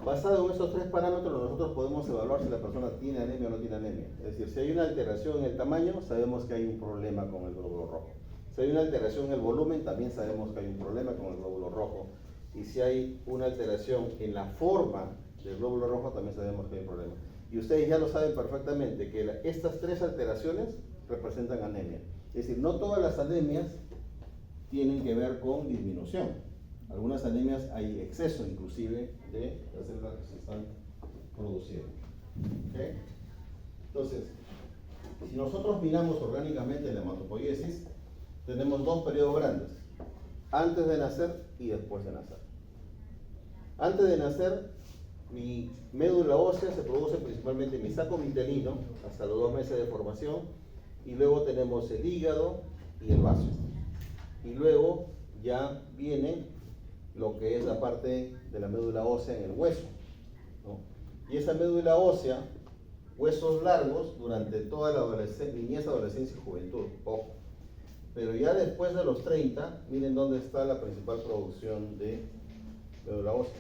basado en esos tres parámetros, nosotros podemos evaluar si la persona tiene anemia o no tiene anemia. Es decir, si hay una alteración en el tamaño, sabemos que hay un problema con el glóbulo rojo. Si hay una alteración en el volumen, también sabemos que hay un problema con el glóbulo rojo. Y si hay una alteración en la forma del glóbulo rojo, también sabemos que hay un problema. Y ustedes ya lo saben perfectamente que estas tres alteraciones representan anemia. Es decir, no todas las anemias tienen que ver con disminución. Algunas anemias hay exceso inclusive de las células que se están produciendo. ¿Okay? Entonces, si nosotros miramos orgánicamente la hematopoiesis, tenemos dos periodos grandes: antes de nacer y después de nacer. Antes de nacer, mi médula ósea se produce principalmente en mi saco vitelino hasta los 2 meses de formación, y luego tenemos el hígado y el vaso. Y luego ya viene lo que es la parte de la médula ósea en el hueso, ¿no? Y esa médula ósea, huesos largos durante toda la niñez, adolescencia y juventud, ojo. Pero ya después de los 30, miren dónde está la principal producción de médula ósea.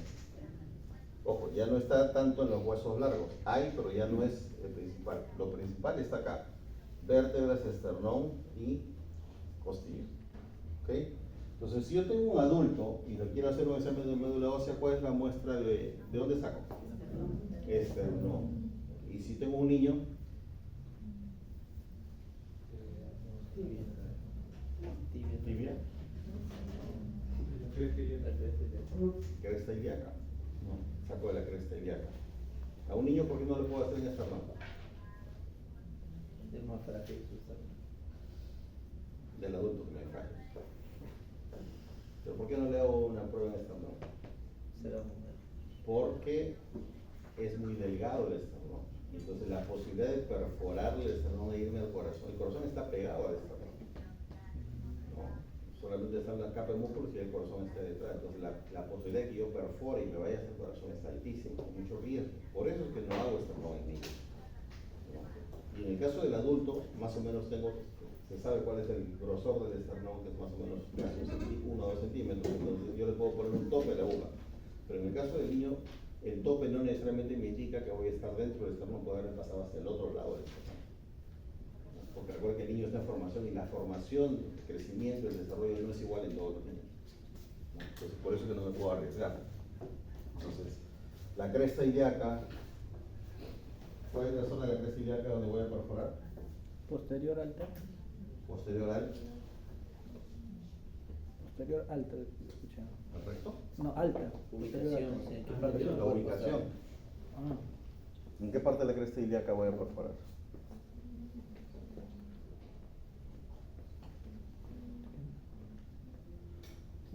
Ojo, ya no está tanto en los huesos largos, hay, pero ya no es el principal. Lo principal está acá: vértebras, esternón y costilla. ¿Okay? Entonces, si yo tengo un adulto y le quiero hacer un examen de médula ósea, ¿cuál es la muestra de dónde saco? Esternón. Y si tengo un niño, tibia, cresta ilíaca. No, saco de la cresta ilíaca. A un niño, ¿por qué no le puedo hacer en esternón? Es más frágil su esternón. Del adulto que me falla. ¿Pero por qué no le hago una prueba en esternón? Será mujer. Porque es muy delgado el esternón. Entonces la posibilidad de perforar el esternón e irme al corazón, el corazón está pegado al esternón, ¿no? Solamente está en la capa de músculos y el corazón está detrás. Entonces la posibilidad de que yo perfore y me vaya hacia el corazón es altísima, con mucho riesgo. Por eso es que no hago esternón en niños, ¿no? Y en el caso del adulto, más o menos se sabe cuál es el grosor del esternón, que es más o menos 1 o 2 centímetros. Entonces yo le puedo poner un tope a la aguja. Pero en el caso del niño, el tope no necesariamente me indica que voy a estar dentro del esternón, puede haber pasado hacia el otro lado del esternón. Porque recuerda que el niño está en formación, y la formación, el crecimiento, el desarrollo no es igual en todos los niños, ¿no? Entonces, por eso es que no me puedo arriesgar. Entonces, la cresta ilíaca, ¿cuál es la zona de la cresta ilíaca donde voy a perforar? Posterior alta. Posterior al. Posterior alta, escuché. ¿Correcto? No, alta. Ubicación, Posterior alta. sí, ¿en qué parte del La cuerpo ubicación. está? Ah, ¿En qué parte de la cresta ilíaca voy a perforar?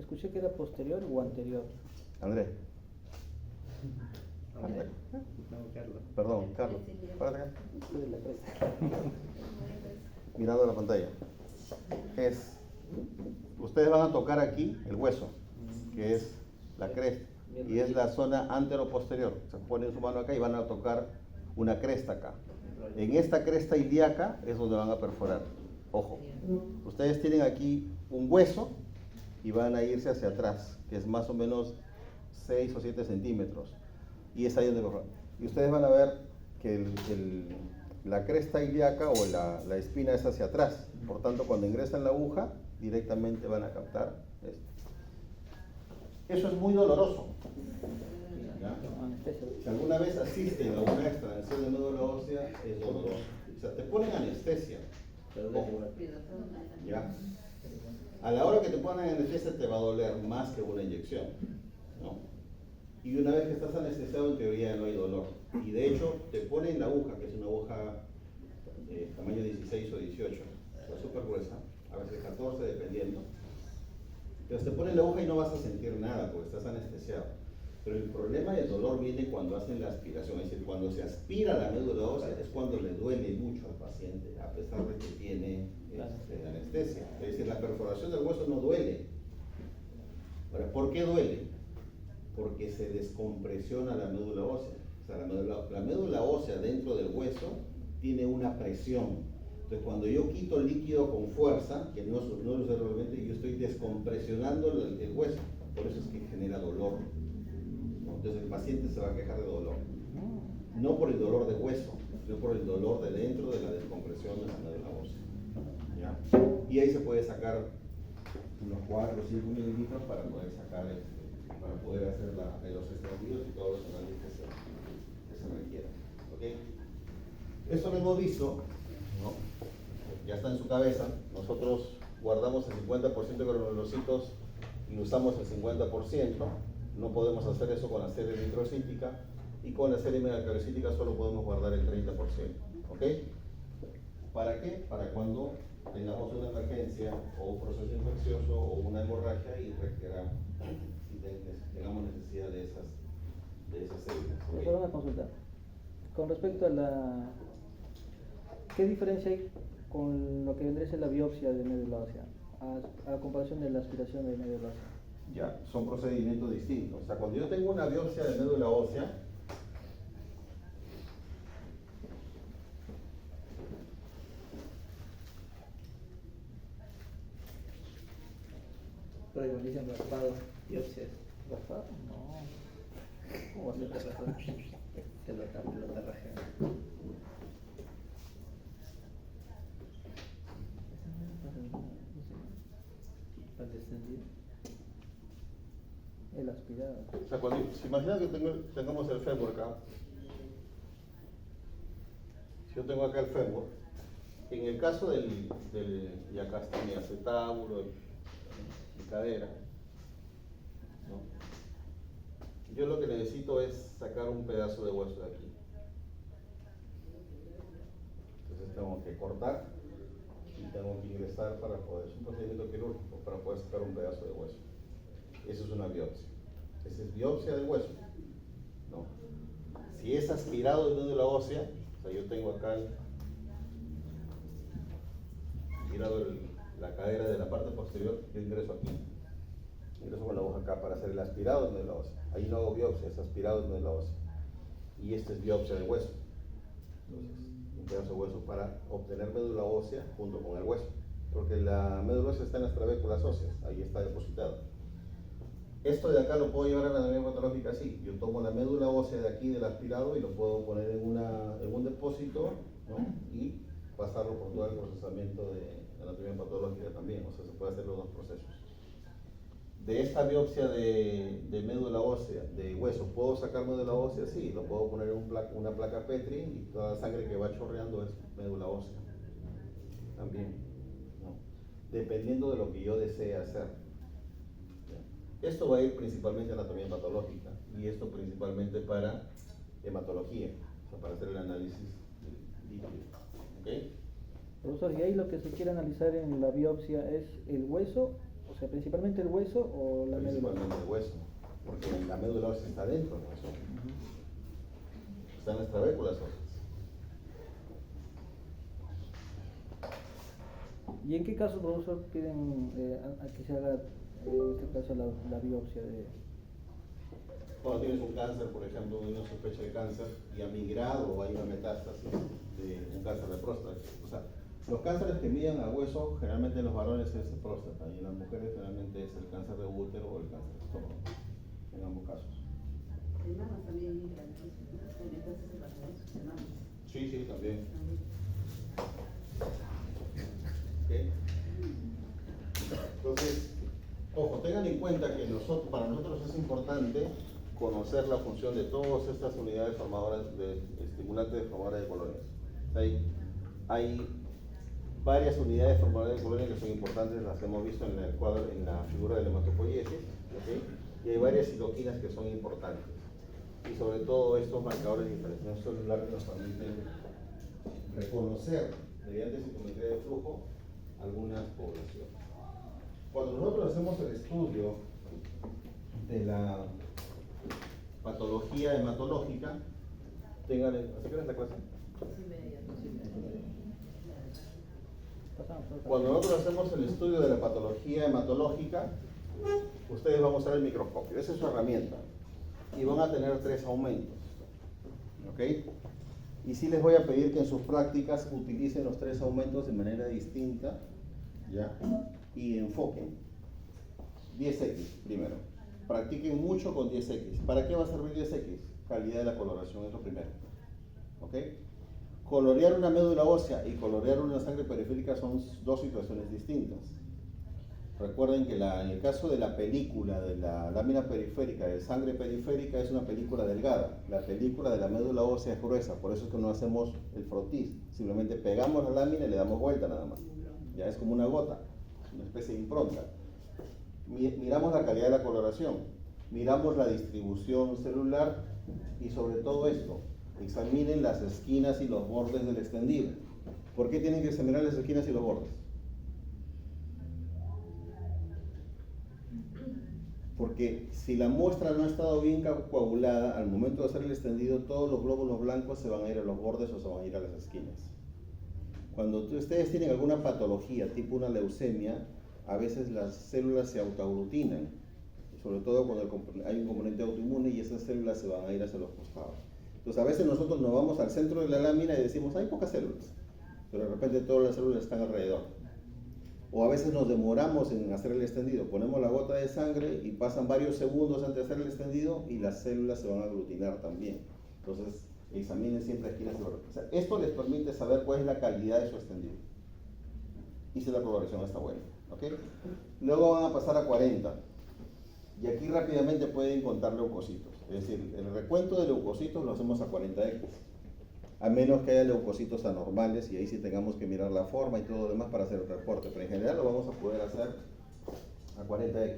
escuché que era posterior o anterior. Andrés. Párate acá. No, Carlos. Perdón, Carlos. Párate acá. Esto de la cresta. Mirando la pantalla. Ustedes van a tocar aquí el hueso, que es la cresta, y es la zona anteroposterior. Se ponen su mano acá y van a tocar una cresta acá. En esta cresta ilíaca es donde van a perforar. Ojo, ustedes tienen aquí un hueso y van a irse hacia atrás, que es más o menos 6 o 7 centímetros. Y es ahí donde perforan. Y ustedes van a ver que la cresta ilíaca o la espina es hacia atrás. Por tanto, cuando ingresan la aguja, directamente van a captar esto. Eso es muy doloroso. ¿Ya? Anestesia. Si alguna vez asisten a una extracción de médula ósea, es doloroso. O sea, te ponen anestesia. Pero Ojo. igual. ¿Ya? A la hora que te ponen anestesia te va a doler más que una inyección, ¿no? Y una vez que estás anestesiado, en teoría no hay dolor. Y de hecho, te ponen la aguja, que es una aguja tamaño 16 o 18, o súper gruesa, a veces 14 dependiendo. Entonces te ponen la aguja y no vas a sentir nada porque estás anestesiado. Pero el problema del dolor viene cuando hacen la aspiración, es decir, cuando se aspira la médula ósea es cuando le duele mucho al paciente, a pesar de que tiene anestesia. Es decir, la perforación del hueso no duele. Ahora, ¿por qué duele? Porque se descompresiona la médula ósea. O sea, la médula ósea dentro del hueso tiene una presión. Entonces, cuando yo quito el líquido con fuerza, que no lo uso realmente, yo estoy descompresionando el hueso. Por eso es que genera dolor. ¿No? Entonces, el paciente se va a quejar de dolor. No por el dolor de hueso, sino por el dolor de dentro de la descompresión de la médula ósea. ¿Ya? Y ahí se puede sacar unos 4 o 5 mililitros para poder sacar para poder hacer los extractivos y todos los análisis que se requieran. ¿Okay? Esto lo hemos visto, ¿no? Ya está en su cabeza. Nosotros guardamos el 50% de granulocitos y usamos el 50%. No podemos hacer eso con la serie eritrocítica y con la serie megalocítica solo podemos guardar el 30%. ¿Ok? ¿Para qué? Para cuando tengamos una emergencia o un proceso infeccioso o una hemorragia y tengamos necesidad de esas células. ¿Okay? Solo una consulta. Con respecto a la... ¿Qué diferencia hay con lo que vendría a ser la biopsia de médula ósea a la comparación de la aspiración de médula ósea? Ya, son procedimientos distintos. O sea, cuando yo tengo una biopsia de médula ósea, Pero como dicen raspado, biopsias. ¿Raspado? No. ¿Cómo va a ser raspado? Te lo tarrajean. ¿Para descendir? El aspirado. o sea, se imagina que tengamos el fémur acá. Si yo tengo acá el fémur, en el caso y acá está mi acetábulo, mi cadera, ¿no? Yo lo que necesito es sacar un pedazo de hueso de aquí. Entonces tengo que cortar y tengo que ingresar para poder, es un procedimiento quirúrgico, para poder sacar un pedazo de hueso. Eso es una biopsia. Esa es biopsia del hueso, ¿no? Si es aspirado de médula ósea, o sea, yo tengo acá la cadera de la parte posterior, yo ingreso aquí. Ingreso con la hoja acá para hacer el aspirado de médula ósea. Ahí no hago biopsia, es aspirado de médula ósea. Y esta es biopsia de hueso. Entonces, un pedazo de hueso para obtener médula ósea junto con el hueso. Porque la médula ósea está en las trabéculas óseas, ahí está depositado. Esto de acá lo puedo llevar a la anatomía patológica así. Yo tomo la médula ósea de aquí del aspirado y lo puedo poner en un depósito, ¿no? Y pasarlo por todo el procesamiento de anatomía patológica también. O sea, se puede hacer los dos procesos. De esta biopsia de médula ósea, de hueso, ¿puedo sacar médula ósea? Sí, lo puedo poner en una placa Petri y toda la sangre que va chorreando es médula ósea. También, ¿no? Dependiendo de lo que yo desee hacer. Esto va a ir principalmente a anatomía patológica y esto principalmente para hematología, o sea, para hacer el análisis líquido. ¿Okay? Profesor, ¿y ahí lo que se quiere analizar en la biopsia es el hueso? O sea, principalmente el hueso o la médula. Principalmente el hueso, porque la médula ósea está dentro del hueso. están las trabéculas óseas. ¿Y en qué caso, profesor, piden a que se haga, en este caso, la biopsia de... Cuando tienes un cáncer, por ejemplo, una sospecha de cáncer y ha migrado o hay una metástasis de un cáncer de próstata. O sea, los cánceres que miden a hueso, generalmente en los varones es de próstata y en las mujeres generalmente es el cáncer de útero o el cáncer de estómago, en ambos casos. En mamas también migran, con metástasis hepáticas en mamas. Sí, sí, también. ¿Okay? Entonces, ojo, tengan en cuenta que para nosotros es importante conocer la función de todas estas unidades formadoras de estimulantes formadoras de colonias. Hay varias unidades formadoras de colonias que son importantes, las hemos visto en el cuadro, en la figura de la hematopoiesis, ¿okay? Y hay varias citoquinas que son importantes. Y sobre todo estos marcadores de diferenciación celular nos permiten reconocer mediante citometría de flujo algunas poblaciones. Cuando nosotros hacemos el estudio de la patología hematológica, ¿así que es la clase? Cuando nosotros hacemos el estudio de la patología hematológica, ustedes van a usar el microscopio, esa es su herramienta, y van a tener 3 aumentos, ¿ok? Y sí les voy a pedir que en sus prácticas utilicen los 3 aumentos de manera distinta, ¿ya? Y enfoquen. 10X primero. Practiquen mucho con 10X. ¿Para qué va a servir 10X? Calidad de la coloración es lo primero, ¿ok? Colorear una médula ósea y colorear una sangre periférica son 2 situaciones distintas. Recuerden que en el caso de la película de la lámina periférica, de sangre periférica, es una película delgada. La película de la médula ósea es gruesa, por eso es que no hacemos el frotis. Simplemente pegamos la lámina y le damos vuelta nada más. Ya es como una gota, una especie de impronta. Miramos la calidad de la coloración, miramos la distribución celular y sobre todo esto, examinen las esquinas y los bordes del extendido. ¿Por qué tienen que examinar las esquinas y los bordes? Porque si la muestra no ha estado bien coagulada, al momento de hacer el extendido, todos los glóbulos blancos se van a ir a los bordes o se van a ir a las esquinas. Cuando ustedes tienen alguna patología, tipo una leucemia, a veces las células se autoaglutinan, sobre todo cuando hay un componente autoinmune y esas células se van a ir hacia los costados. Entonces a veces nosotros nos vamos al centro de la lámina y decimos, hay pocas células, pero de repente todas las células están alrededor. O a veces nos demoramos en hacer el extendido, ponemos la gota de sangre y pasan varios segundos antes de hacer el extendido y las células se van a aglutinar también. Entonces examinen siempre esquinas y bordes. O sea, esto les permite saber cuál es la calidad de su extendido y si la coloración está buena. ¿Okay? Luego van a pasar a 40 y aquí rápidamente pueden contar leucocitos, es decir, el recuento de leucocitos lo hacemos a 40X, a menos que haya leucocitos anormales y ahí sí tengamos que mirar la forma y todo lo demás para hacer el reporte, pero en general lo vamos a poder hacer a 40X.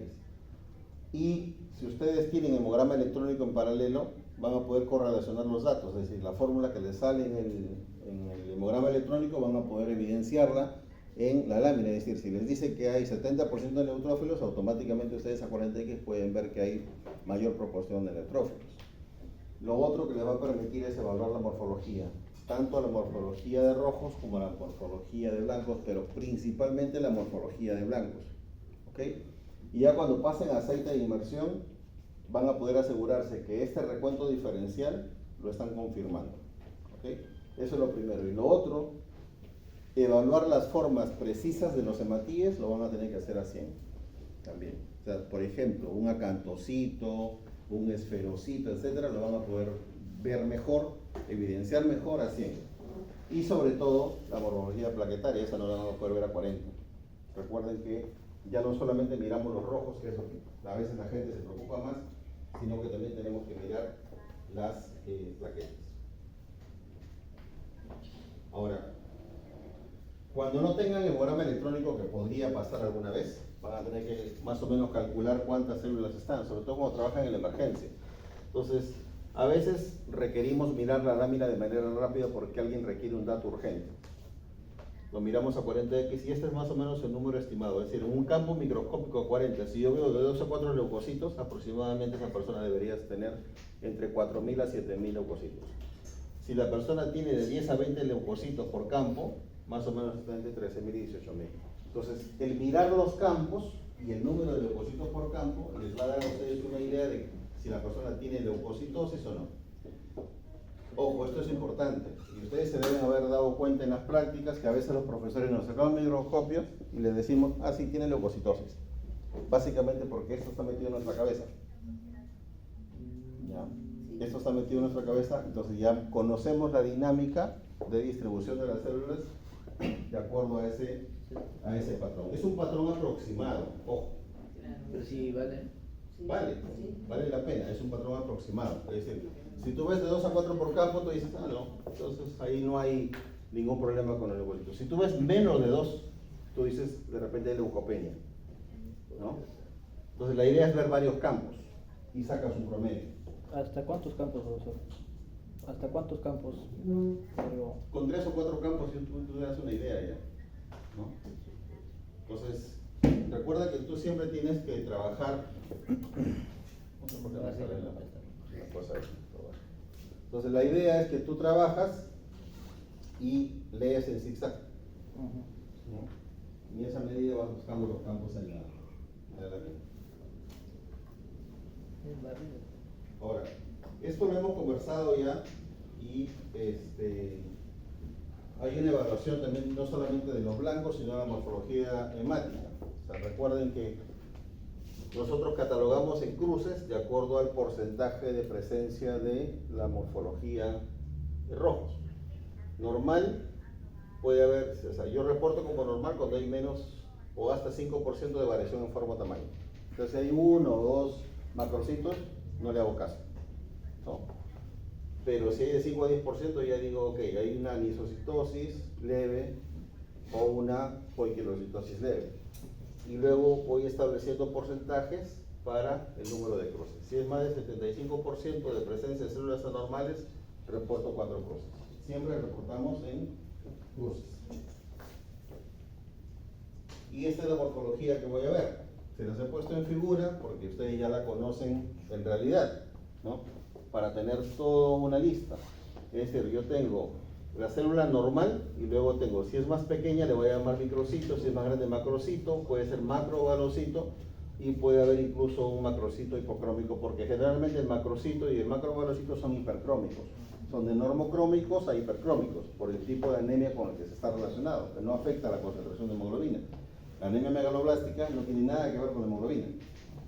Y si ustedes tienen hemograma electrónico en paralelo, van a poder correlacionar los datos, es decir, la fórmula que les sale en el hemograma electrónico van a poder evidenciarla en la lámina, es decir, si les dice que hay 70% de neutrófilos, automáticamente ustedes a 40X pueden ver que hay mayor proporción de neutrófilos. Lo otro que les va a permitir es evaluar la morfología, tanto la morfología de rojos como la morfología de blancos, pero principalmente la morfología de blancos. ¿Okay? Y ya cuando pasen a aceite de inmersión, van a poder asegurarse que este recuento diferencial lo están confirmando. ¿Okay? Eso es lo primero. Y lo otro, evaluar las formas precisas de los hematíes lo van a tener que hacer a 100 también. O sea, por ejemplo, un acantocito, un esferocito, etcétera, lo van a poder ver mejor, evidenciar mejor a 100. Y sobre todo, la morfología plaquetaria, esa no la van a poder ver a 40. Recuerden que ya no solamente miramos los rojos, que es lo que a veces la gente se preocupa más, sino que también tenemos que mirar las plaquetas. Ahora, cuando no tengan hemograma electrónico, que podría pasar alguna vez, van a tener que más o menos calcular cuántas células están, sobre todo cuando trabajan en la emergencia. Entonces, a veces requerimos mirar la lámina de manera rápida porque alguien requiere un dato urgente. Lo miramos a 40X y este es más o menos el número estimado, es decir, en un campo microscópico 40, si yo veo de 2 a 4 leucocitos, aproximadamente esa persona debería tener entre 4.000 a 7.000 leucocitos. Si la persona tiene de 10 a 20 leucocitos por campo, más o menos está entre 13.000 y 18.000. Entonces, el mirar los campos y el número de leucocitos por campo les va a dar a ustedes una idea de si la persona tiene leucocitosis o no. Ojo, esto es importante, y ustedes se deben haber dado cuenta en las prácticas que a veces los profesores nos sacan microscopios y les decimos, ah, sí, tiene leucocitosis. Básicamente porque esto está metido en nuestra cabeza. ¿Ya? Esto está metido en nuestra cabeza, entonces ya conocemos la dinámica de distribución de las células de acuerdo a ese patrón. Es un patrón aproximado, ojo. Pero sí, vale. Vale la pena, es un patrón aproximado. Es decir, si tú ves de 2 a 4 por campo, tú dices, ah, no, entonces ahí no hay ningún problema con el leucocito. Si tú ves menos de 2, tú dices, de repente hay leucopenia, ¿no? Entonces la idea es ver varios campos y sacas un promedio. ¿Hasta cuántos campos, profesor? ¿Hasta cuántos campos? Pero... Con 3 o 4 campos tú te das una idea ya, ¿no? Entonces, recuerda que tú siempre tienes que trabajar. Entonces la idea es que tú trabajas y lees en zigzag, ¿no? Y en esa medida vas buscando los campos en la lámina. Ahora, esto lo hemos conversado ya y hay una evaluación también no solamente de los blancos, sino de la morfología hemática. O sea, recuerden que nosotros catalogamos en cruces de acuerdo al porcentaje de presencia de la morfología de rojos. Normal puede haber, o sea, yo reporto como normal cuando hay menos o hasta 5% de variación en forma o tamaño. Entonces, si hay 1 o 2 macrocitos, no le hago caso, ¿no? Pero si hay de 5 a 10%, ya digo, ok, hay una anisocitosis leve o una poiquilocitosis leve. Y luego voy estableciendo porcentajes para el número de cruces. Si es más del 75% de presencia de células anormales, reporto 4 cruces. Siempre reportamos en cruces. Y esta es la morfología que voy a ver. Se las he puesto en figura porque ustedes ya la conocen en realidad, ¿no? Para tener toda una lista. Es decir, yo tengo la célula normal y luego tengo, si es más pequeña le voy a llamar microcito, si es más grande macrocito, puede ser macrovalocito y puede haber incluso un macrocito hipocrómico, porque generalmente el macrocito y el macrovalocito son hipercrómicos, son de normocrómicos a hipercrómicos por el tipo de anemia con el que se está relacionado, que no afecta a la concentración de hemoglobina. La anemia megaloblástica no tiene nada que ver con la hemoglobina,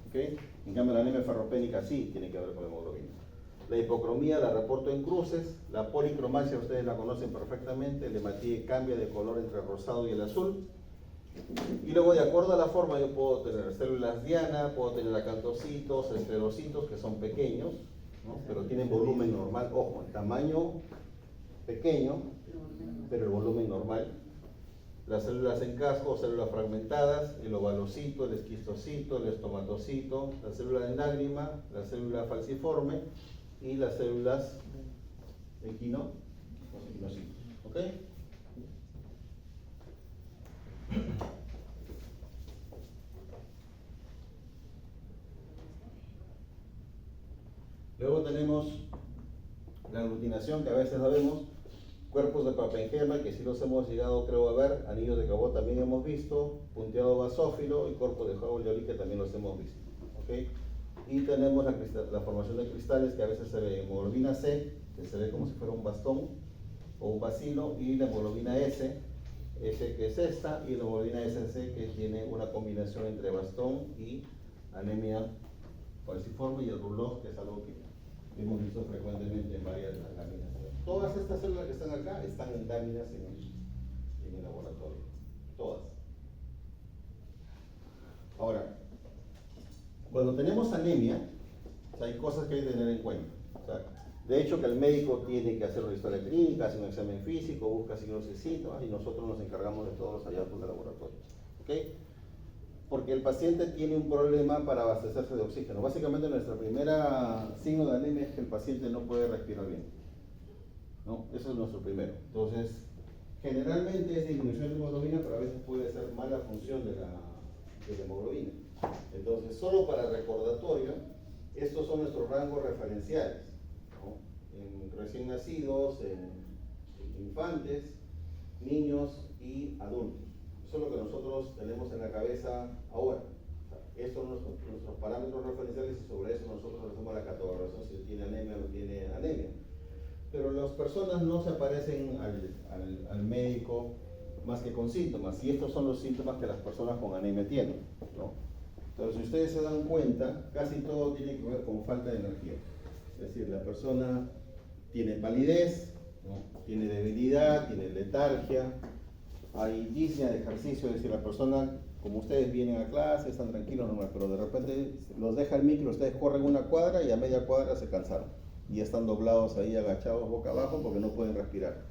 ¿okay? En cambio la anemia ferropénica sí tiene que ver con la hemoglobina. La hipocromía la reporto en cruces, la policromasia ustedes la conocen perfectamente, el hematíe cambia de color entre el rosado y el azul. Y luego de acuerdo a la forma yo puedo tener células diana, puedo tener acantocitos, esclerocitos que son pequeños, ¿no? Pero tienen volumen normal, ojo, el tamaño pequeño, pero el volumen normal. Las células en casco, células fragmentadas, el ovalocito, el esquistocito, el estomatocito, la célula de lágrima, la célula falciforme y las células equinocitos, ¿ok? Luego tenemos la aglutinación, que a veces la vemos, cuerpos de papenquema, que sí los hemos llegado creo a ver, anillos de Cabot también hemos visto, punteado basófilo y cuerpo de Howell-Joly que también los hemos visto, ¿ok? Y tenemos la formación de cristales que a veces se ve hemoglobina C, que se ve como si fuera un bastón o un bacilo, y la hemoglobina S que es esta, y la hemoglobina SC que tiene una combinación entre bastón y anemia falciforme, y el rouleau, que es algo que hemos visto frecuentemente en varias láminas. Todas estas células que están acá están en láminas en el laboratorio, todas. Ahora, cuando tenemos anemia, o sea, hay cosas que hay que tener en cuenta. O sea, de hecho, que el médico tiene que hacer una historia clínica, hace un examen físico, busca signos de síntomas y nosotros nos encargamos de todos los hallazgos de laboratorio. ¿Okay? Porque el paciente tiene un problema para abastecerse de oxígeno. Básicamente, nuestro primer signo de anemia es que el paciente no puede respirar bien, ¿no? Eso es nuestro primero. Entonces, generalmente es disminución de hemoglobina, pero a veces puede ser mala función de la hemoglobina. Entonces, solo para recordatorio, estos son nuestros rangos referenciales, ¿no? en recién nacidos, en infantes, niños y adultos. Eso es lo que nosotros tenemos en la cabeza ahora. Estos son nuestros parámetros referenciales y sobre eso nosotros hacemos la categorización si tiene anemia o no tiene anemia. Pero las personas no se aparecen al médico más que con síntomas, y estos son los síntomas que las personas con anemia tienen, ¿no? Entonces, si ustedes se dan cuenta, casi todo tiene que ver con falta de energía. Es decir, la persona tiene palidez, ¿no? Tiene debilidad, tiene letargia, hay disnea de ejercicio, es decir, la persona, como ustedes vienen a clase, están tranquilos normal, pero de repente los deja el micro, ustedes corren una cuadra y a media cuadra se cansaron y están doblados ahí, agachados boca abajo porque no pueden respirar.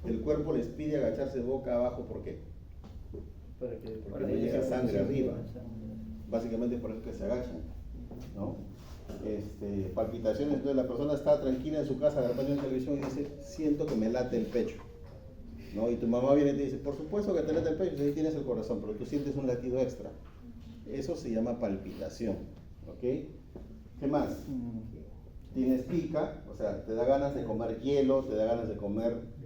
El cuerpo les pide agacharse boca abajo, ¿por qué? Porque no llega sangre arriba. Básicamente es por eso que se agachan, ¿no? Palpitaciones, entonces la persona está tranquila en su casa, de repente en televisión y dice, siento que me late el pecho, ¿no? Y tu mamá viene y te dice, por supuesto que te late el pecho, si tienes el corazón, pero tú sientes un latido extra. Eso se llama palpitación, ¿ok? ¿Qué más? Tienes pica, o sea, te da ganas de comer hielo, te da ganas de comer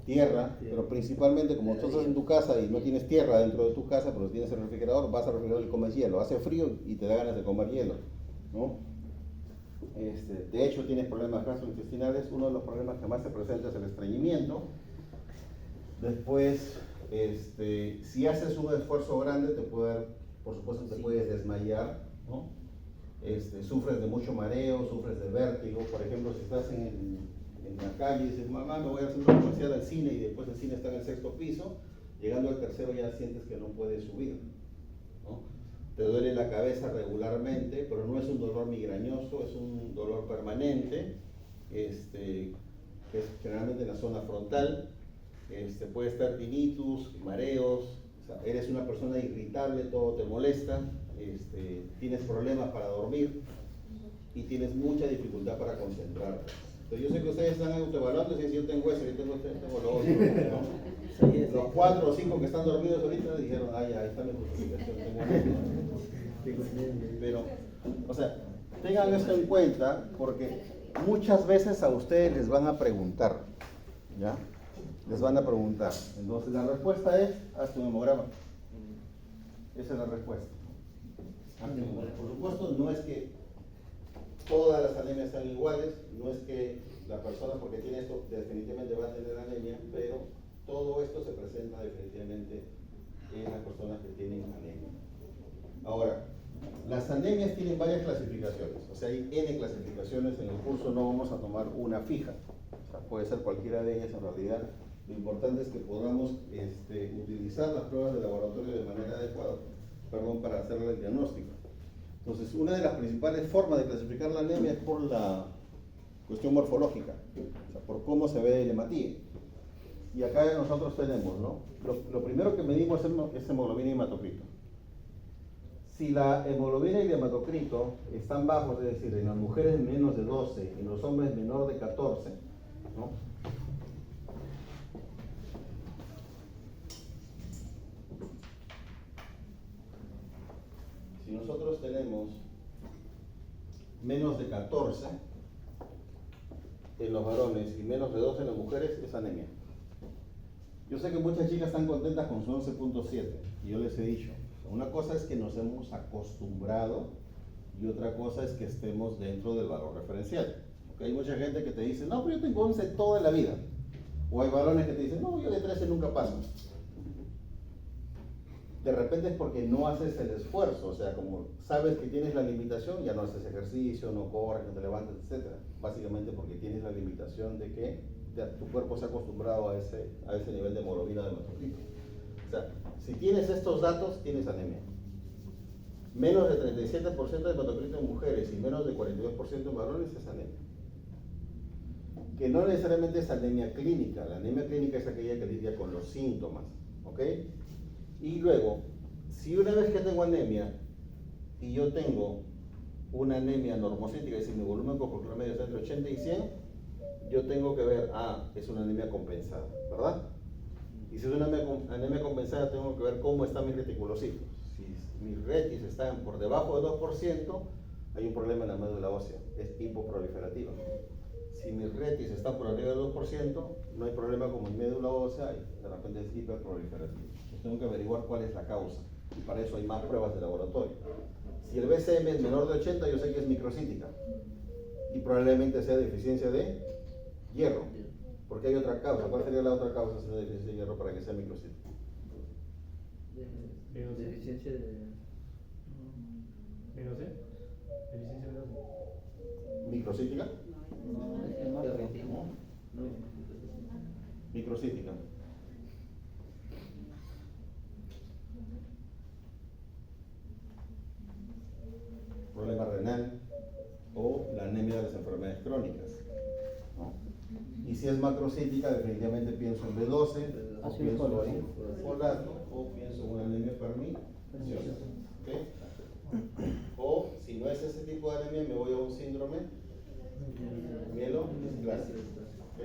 tierra, pero principalmente como tú estás en tu casa y no tienes tierra dentro de tu casa, pero tienes el refrigerador, vas al refrigerador y comes hielo. Hace frío y te da ganas de comer hielo, ¿no? De hecho, tienes problemas gastrointestinales. Uno de los problemas que más se presenta es el estreñimiento. Después, si haces un esfuerzo grande, por supuesto, te puedes desmayar, ¿no? Sufres de mucho mareo, sufres de vértigo. Por ejemplo, si estás en la calle y dices, mamá, me voy a hacer una comercial al cine, y después el cine está en el 6º piso, llegando al 3º ya sientes que no puedes subir, ¿no? Te duele la cabeza regularmente, pero no es un dolor migrañoso, es un dolor permanente, que es generalmente en la zona frontal. Puede estar tinnitus, mareos, o sea, eres una persona irritable, todo te molesta, tienes problemas para dormir y tienes mucha dificultad para concentrarte. Entonces, yo sé que ustedes están autoevaluando y dicen, yo tengo eso, yo tengo lo otro, ¿no? Los 4 o 5 que están dormidos ahorita dijeron, ay, ahí está mi justificación, tengo anemia. Pero, o sea, tengan esto en cuenta porque muchas veces a ustedes les van a preguntar, ¿ya? Les van a preguntar. Entonces, la respuesta es, hazte un hemograma. Esa es la respuesta. Por supuesto, no es que todas las anemias sean iguales, no es que la persona porque tiene esto definitivamente va a tener anemia, pero todo esto se presenta definitivamente en las personas que tienen anemia. Ahora, las anemias tienen varias clasificaciones, o sea, hay N clasificaciones. En el curso no vamos a tomar una fija, o sea, puede ser cualquiera de ellas en realidad. Lo importante es que podamos utilizar las pruebas de laboratorio de manera adecuada, para hacer el diagnóstico. Entonces, una de las principales formas de clasificar la anemia es por la cuestión morfológica, o sea, por cómo se ve el hematíe. Y acá nosotros tenemos, ¿no? Lo primero que medimos es hemoglobina y hematocrito. Si la hemoglobina y el hematocrito están bajos, es decir, en las mujeres menos de 12 y en los hombres menor de 14, ¿no? Si nosotros tenemos menos de 14 en los varones y menos de 12 en las mujeres, es anemia. Yo sé que muchas chicas están contentas con su 11.7 y yo les he dicho, una cosa es que nos hemos acostumbrado y otra cosa es que estemos dentro del valor referencial. Porque hay mucha gente que te dice, no, pero yo tengo 11 toda la vida. O hay varones que te dicen, no, yo de 13 nunca paso. De repente es porque no haces el esfuerzo, o sea, como sabes que tienes la limitación, ya no haces ejercicio, no corres, no te levantas, etc. Básicamente porque tienes la limitación de que tu cuerpo se ha acostumbrado a ese nivel de hemoglobina de hematocrito. O sea, si tienes estos datos, tienes anemia. Menos de 37% de hematocrito en mujeres y menos de 42% en varones es anemia. Que no necesariamente es anemia clínica. La anemia clínica es aquella que lidia con los síntomas, ¿ok? Y luego, si una vez que tengo anemia y yo tengo una anemia normocítica, es decir, mi volumen corporal medio está entre 80 y 100, yo tengo que ver, es una anemia compensada, ¿verdad? Y si es una anemia compensada, tengo que ver cómo están mis reticulocitos. Si mis retis están por debajo del 2%, hay un problema en la médula ósea, es hipoproliferativa. Si mis retis están por arriba del 2%, no hay problema como mi médula ósea y de repente es hiperproliferativa. Entonces tengo que averiguar cuál es la causa. Y para eso hay más pruebas de laboratorio. Si el BCM es menor de 80, yo sé que es microcítica. Y probablemente sea deficiencia de hierro. Porque hay otra causa. ¿Cuál sería la otra causa si no hay deficiencia de hierro para que sea microcítica? Deficiencia de... ¿B12? ¿Deficiencia B12? ¿Microcítica? No, es más ferritina. Microcítica. Problema renal o la anemia de las enfermedades crónicas, ¿no? Y si es macrocítica, definitivamente pienso en B12, o Ácido pienso fólico. en folato, o pienso en una anemia perniciosa. ¿Ok? O si no es ese tipo de anemia, me voy a un síndrome mielodisclásico. ¿Ok?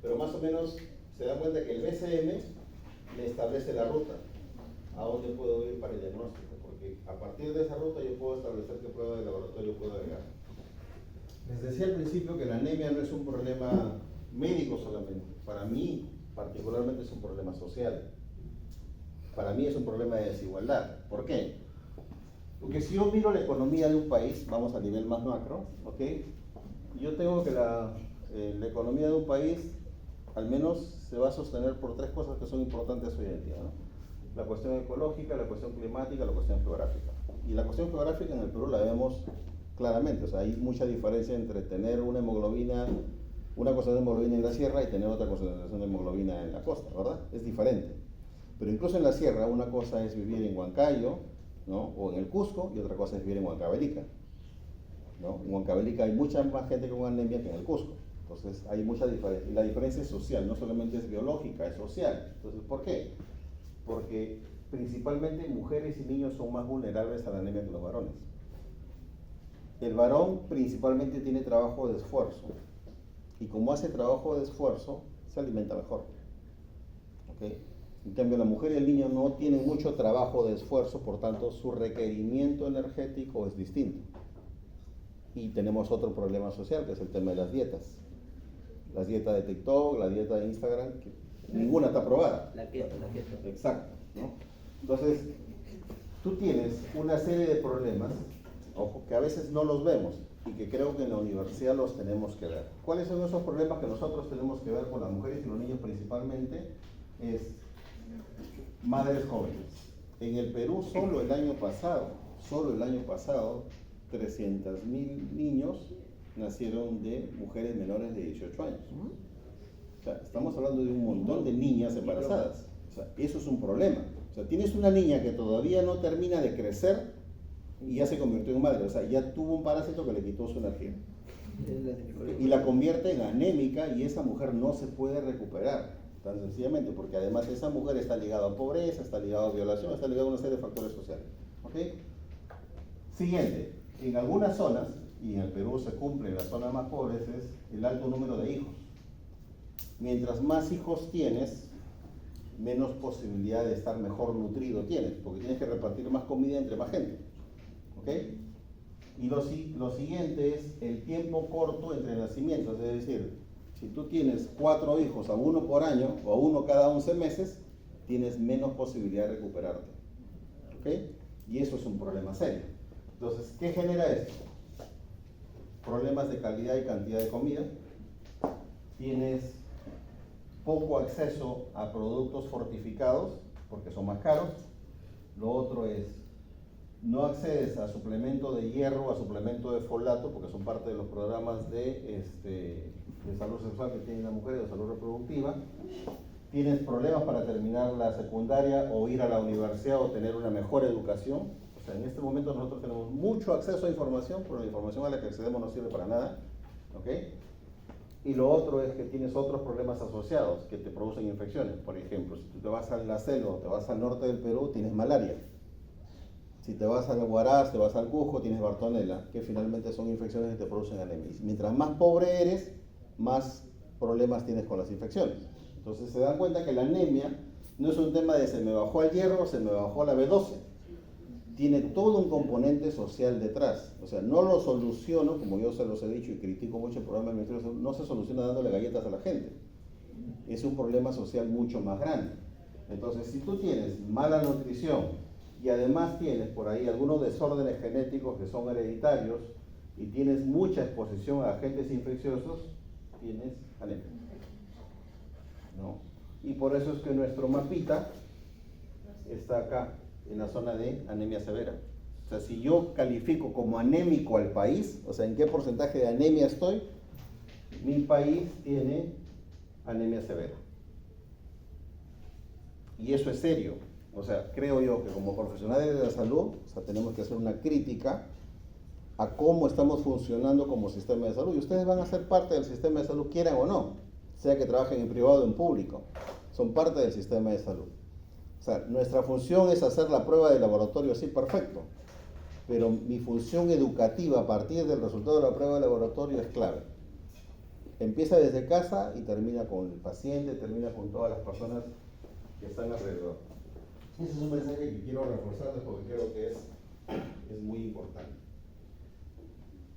Pero más o menos se da cuenta que el BCM me establece la ruta a dónde puedo ir para el diagnóstico, porque a partir de esa ruta yo puedo establecer qué prueba de laboratorio puedo agregar. Les decía al principio que la anemia no es un problema médico solamente, para mí particularmente es un problema social, para mí es un problema de desigualdad. ¿Por qué? Porque si yo miro la economía de un país, vamos a nivel más macro, ¿ok? Yo tengo que la economía de un país al menos se va a sostener por tres cosas que son importantes hoy en día, ¿no? La cuestión ecológica, la cuestión climática, la cuestión geográfica. Y la cuestión geográfica en el Perú la vemos claramente, o sea, hay mucha diferencia entre tener una hemoglobina, una concentración de hemoglobina en la sierra y tener otra concentración de hemoglobina en la costa, ¿verdad? Es diferente. Pero incluso en la sierra una cosa es vivir en Huancayo, ¿no? O en el Cusco, y otra cosa es vivir en Huancavelica, ¿no? En Huancavelica hay mucha más gente con anemia que en el Cusco. Entonces hay mucha diferencia. Y la diferencia es social, no solamente es biológica, es social. Entonces, ¿por qué? Porque principalmente mujeres y niños son más vulnerables a la anemia que los varones. El varón principalmente tiene trabajo de esfuerzo. Y como hace trabajo de esfuerzo, se alimenta mejor. ¿Ok? En cambio, la mujer y el niño no tienen mucho trabajo de esfuerzo, por tanto, su requerimiento energético es distinto. Y tenemos otro problema social, que es el tema de las dietas. Las dietas de TikTok, la dieta de Instagram, que ninguna está aprobada. La keto. Exacto, ¿no? Entonces, tú tienes una serie de problemas, ojo, que a veces no los vemos y que creo que en la universidad los tenemos que ver. ¿Cuáles son esos problemas que nosotros tenemos que ver con las mujeres y los niños principalmente? Es madres jóvenes. En el Perú solo el año pasado, 300.000 niños nacieron de mujeres menores de 18 años. O sea, estamos hablando de un montón de niñas embarazadas. O sea, eso es un problema. O sea, tienes una niña que todavía no termina de crecer y ya se convirtió en madre. O sea, ya tuvo un parásito que le quitó su energía. Y la convierte en anémica y esa mujer no se puede recuperar. Tan sencillamente, porque además esa mujer está ligada a pobreza, está ligada a violación, está ligada a una serie de factores sociales. ¿Ok? Siguiente, en algunas zonas, y en el Perú se cumple en las zonas más pobres, es el alto número de hijos. Mientras más hijos tienes, menos posibilidad de estar mejor nutrido tienes, porque tienes que repartir más comida entre más gente. ¿Ok? Y lo siguiente es el tiempo corto entre nacimientos, es decir, si tú tienes 4 hijos, a 1 por año o a 1 cada 11 meses, tienes menos posibilidad de recuperarte. ¿Ok? Y eso es un problema serio. Entonces, ¿qué genera esto? Problemas de calidad y cantidad de comida. Tienes poco acceso a productos fortificados porque son más caros. Lo otro es, no accedes a suplemento de hierro, a suplemento de folato, porque son parte de los programas de salud sexual que tienen las mujeres, de salud reproductiva. Tienes problemas para terminar la secundaria o ir a la universidad o tener una mejor educación. O sea, en este momento nosotros tenemos mucho acceso a información, pero la información a la que accedemos no sirve para nada. ¿Ok? Y lo otro es que tienes otros problemas asociados que te producen infecciones. Por ejemplo, si tú te vas a la selva o te vas al norte del Perú, tienes malaria. Si te vas al Huaraz, te vas al Cusco, tienes Bartonella, que finalmente son infecciones que te producen anemia. Mientras más pobre eres, más problemas tienes con las infecciones. Entonces se dan cuenta que la anemia no es un tema de se me bajó el hierro o se me bajó la B12. tiene todo un componente social detrás. O sea, no lo soluciono, como yo se los he dicho y critico mucho el programa del Ministerio de Salud, no se soluciona dándole galletas a la gente. Es un problema social mucho más grande. Entonces, si tú tienes mala nutrición y además tienes por ahí algunos desórdenes genéticos que son hereditarios y tienes mucha exposición a agentes infecciosos, tienes anemia, ¿no? Y por eso es que nuestro mapita está acá, en la zona de anemia severa. O sea, si yo califico como anémico al país, o sea, ¿en qué porcentaje de anemia estoy? Mi país tiene anemia severa. Y eso es serio. O sea, creo yo que como profesionales de la salud, o sea, tenemos que hacer una crítica a cómo estamos funcionando como sistema de salud. Y ustedes van a ser parte del sistema de salud, quieran o no, sea que trabajen en privado o en público. Son parte del sistema de salud. O sea, nuestra función es hacer la prueba de laboratorio, sí, perfecto. Pero mi función educativa a partir del resultado de la prueba de laboratorio es clave. Empieza desde casa y termina con el paciente, termina con todas las personas que están alrededor. Ese es un mensaje que quiero reforzarles porque creo que es muy importante.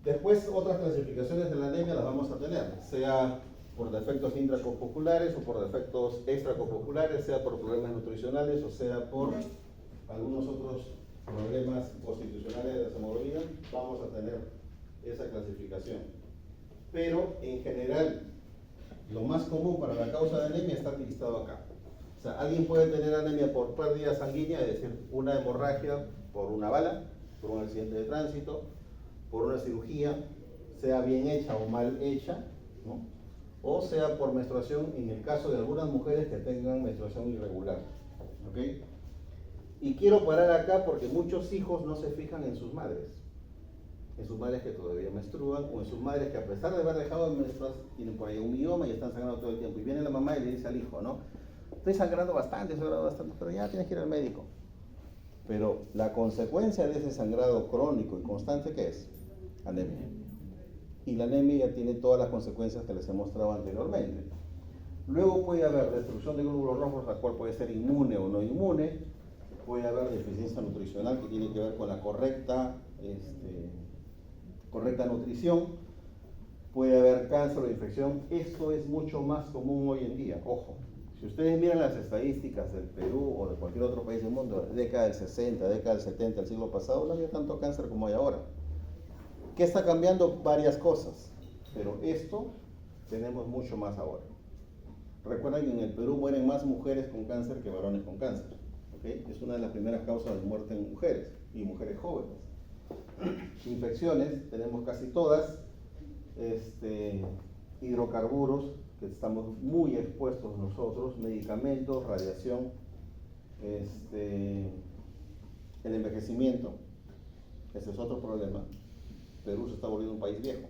Después, otras clasificaciones de la anemia las vamos a tener, sea por defectos intracorpusculares o por defectos extracorpusculares, sea por problemas nutricionales o sea por algunos otros problemas constitucionales de la hemoglobina, vamos a tener esa clasificación. Pero en general, lo más común para la causa de anemia está listado acá. O sea, alguien puede tener anemia por pérdida sanguínea, es decir, una hemorragia por una bala, por un accidente de tránsito, por una cirugía, sea bien hecha o mal hecha, ¿no? O sea por menstruación en el caso de algunas mujeres que tengan menstruación irregular. ¿Ok? Y quiero parar acá porque muchos hijos no se fijan en sus madres que todavía menstruan, o en sus madres que a pesar de haber dejado de menstruar, tienen por ahí un mioma y están sangrando todo el tiempo. Y viene la mamá y le dice al hijo, ¿no? Estoy sangrando bastante, pero ya tienes que ir al médico. Pero la consecuencia de ese sangrado crónico y constante, ¿qué es? Anemia. Y la anemia ya tiene todas las consecuencias que les he mostrado anteriormente. Luego puede haber destrucción de glóbulos rojos, la cual puede ser inmune o no inmune. Puede haber deficiencia nutricional que tiene que ver con la correcta nutrición. Puede haber cáncer o infección. Esto es mucho más común hoy en día. Ojo, si ustedes miran las estadísticas del Perú o de cualquier otro país del mundo, década del 60, década del 70, el siglo pasado, no había tanto cáncer como hay ahora. ¿Qué está cambiando? Varias cosas, pero esto tenemos mucho más ahora. Recuerden que en el Perú mueren más mujeres con cáncer que varones con cáncer. ¿Okay? Es una de las primeras causas de muerte en mujeres y mujeres jóvenes. Infecciones, tenemos casi todas. Hidrocarburos, que estamos muy expuestos nosotros, medicamentos, radiación, el envejecimiento, ese es otro problema. Perú se está volviendo un país viejo,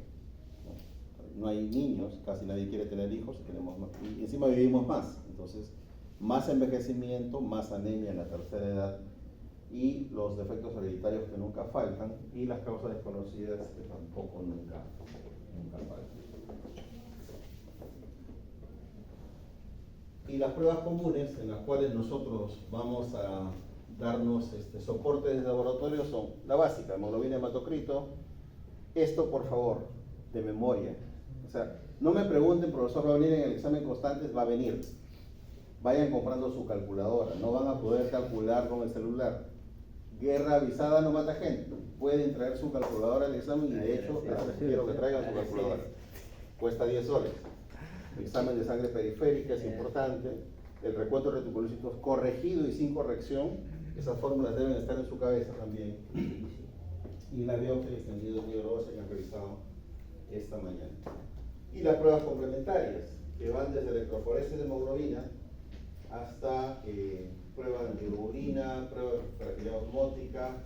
no hay niños, casi nadie quiere tener hijos, tenemos más, y encima vivimos más, entonces más envejecimiento, más anemia en la tercera edad y los defectos hereditarios que nunca faltan y las causas desconocidas que tampoco nunca faltan. Y las pruebas comunes en las cuales nosotros vamos a darnos soporte de laboratorio son la básica, hemoglobina, hematocrito. Esto, por favor, de memoria. O sea, no me pregunten, profesor, ¿va a venir en el examen constante? Va a venir. Vayan comprando su calculadora, no van a poder calcular con el celular. Guerra avisada no mata gente. Pueden traer su calculadora al examen y de hecho les quiero que traigan su calculadora. Cuesta 10 soles. El examen de sangre periférica es importante. El recuento de reticulocitos corregido y sin corrección. Esas fórmulas deben estar en su cabeza también. Y la biopsia y extendido neuróse que han revisado esta mañana. Y las pruebas complementarias, que van desde electroforesis de hemoglobina hasta prueba de antiglobulina, prueba de fragilidad osmótica,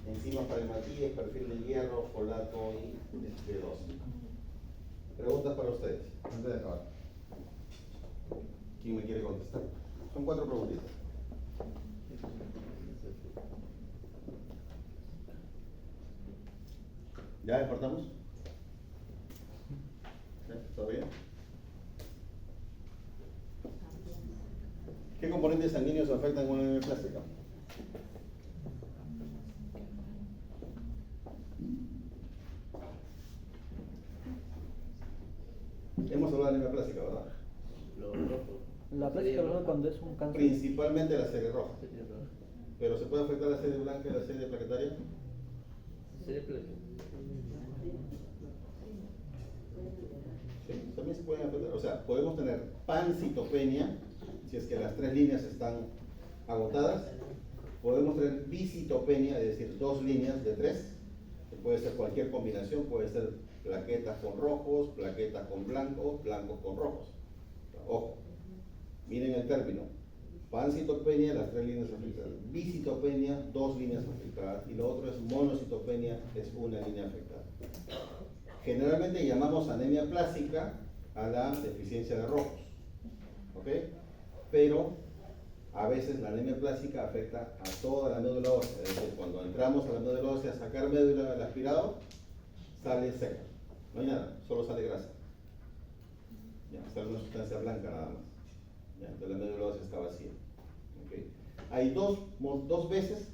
enzimas palmatíes, perfil de hierro, folato y B12. Preguntas para ustedes, antes de acabar. ¿Quién me quiere contestar? Son 4 preguntitas. ¿Ya despertamos? ¿Todo bien? ¿Qué componentes sanguíneos afectan una anemia plástica? Hemos hablado de anemia plástica, ¿verdad? Lo rojo. La plástica roja cuando es un cáncer. Principalmente la serie roja. Serie roja. Pero ¿se puede afectar la serie blanca y la serie plaquetaria? Serie placa. Sí, también se pueden afectar. O sea, podemos tener pancitopenia, si es que las 3 líneas están agotadas. Podemos tener bicitopenia, es decir, 2 líneas de 3. Que puede ser cualquier combinación, puede ser plaquetas con rojos, plaquetas con blancos, blancos con rojos. Ojo, miren el término. Pancitopenia, las 3 líneas afectadas. Bicitopenia, 2 líneas afectadas. Y lo otro es monocitopenia, es 1 línea afectada. Generalmente llamamos anemia plástica a la deficiencia de rojos. ¿Ok? Pero a veces la anemia plástica afecta a toda la médula ósea. Es decir, cuando entramos a la médula ósea a sacar médula del aspirado, sale seca. No hay nada, solo sale grasa. Ya, sale una sustancia blanca nada más. Ya, entonces la médula ósea está vacía. ¿Okay? Hay dos veces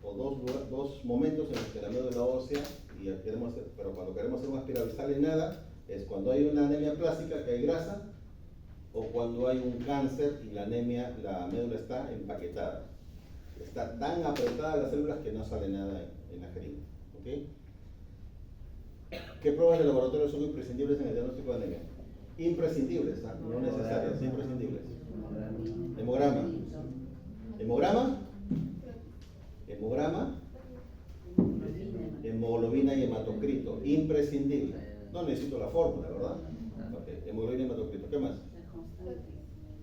o dos momentos en los que la médula ósea, pero cuando queremos hacer un aspirado y sale nada, es cuando hay una anemia plástica, que hay grasa, o cuando hay un cáncer y la médula está empaquetada. Está tan apretada las células que no sale nada en la jeringa. ¿Okay? ¿Qué pruebas de laboratorio son imprescindibles en el diagnóstico de anemia? Imprescindibles, ¿ah? No necesarias, imprescindibles. Hemograma. Hemograma. Hemograma. Hemoglobina y hematocrito. Imprescindible. No necesito la fórmula, ¿verdad? Okay. Hemoglobina y hematocrito. ¿Qué más?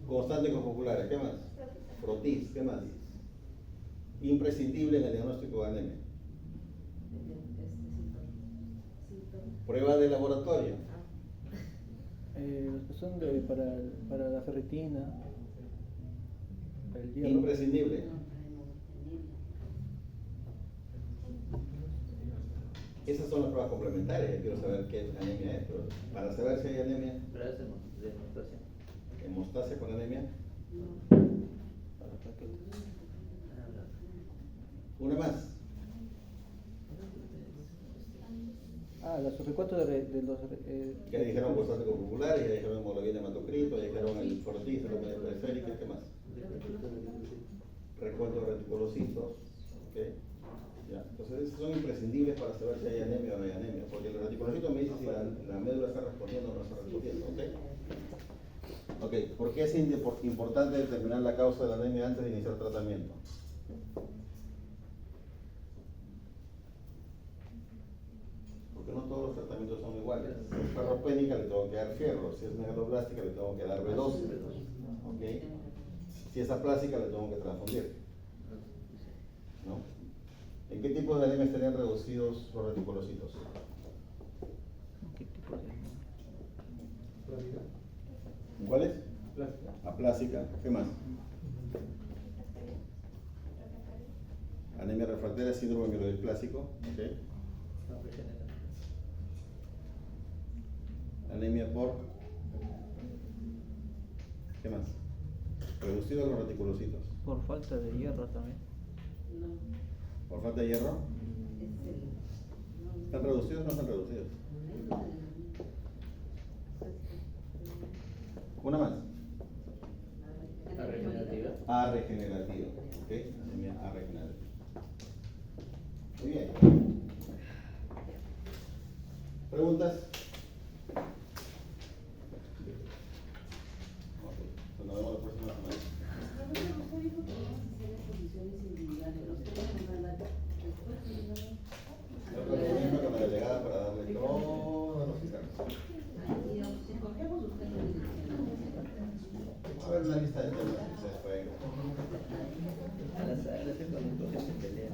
Constante cosmoculares. ¿Qué más? Frotis. ¿Qué más? Imprescindible en el diagnóstico de anemia. Prueba de laboratorio. Los que son para la ferritina, para el hierro. Imprescindible. Esas son las pruebas complementarias. Yo quiero saber qué anemia es, pero para saber si hay anemia. Pero es de hemostasia. ¿Hemostasia con anemia? Para plaquetas. Una más. Los recuentos de los... Ya dijeron constante cosmocular, ya dijeron hemoglobina hematocrito, ya dijeron el fortis, la media periférica, ¿qué más? Recuento de reticulocitos. ¿Okay? Ya. Entonces, esos son imprescindibles para saber si hay anemia o no hay anemia, porque el reticulocito me dice si la médula está respondiendo o no está respondiendo. ¿Okay? ¿Por qué es importante determinar la causa de la anemia antes de iniciar tratamiento? Porque no todos los tratamientos son iguales. Si es ferropénica, le tengo que dar fierro. Si es megaloblástica, le tengo que dar B12. ¿Okay? Si es aplástica, le tengo que transfundir. ¿No? ¿En qué tipo de anemia estarían reducidos los reticulocitos? ¿Qué tipo de...? Plástica. ¿En cuáles? Plástica. Aplásica. ¿Qué más? Anemia refractaria, síndrome mielodisplásico. ¿Okay? Anemia por... ¿Qué más? Reducidos los reticulocitos. Por falta de hierro también. ¿Por falta de hierro? ¿Están reducidos o no están reducidos? Una más. Regenerativa. A regenerativa. ¿Ok? Anemia A regenerativa. Muy bien. ¿Preguntas? Ok. Pues nos vemos la próxima semana. Yo me reúno con la delegada para darle todos los exámenes. A ver una lista de temas que ustedes pueden. A las cuando se pelean.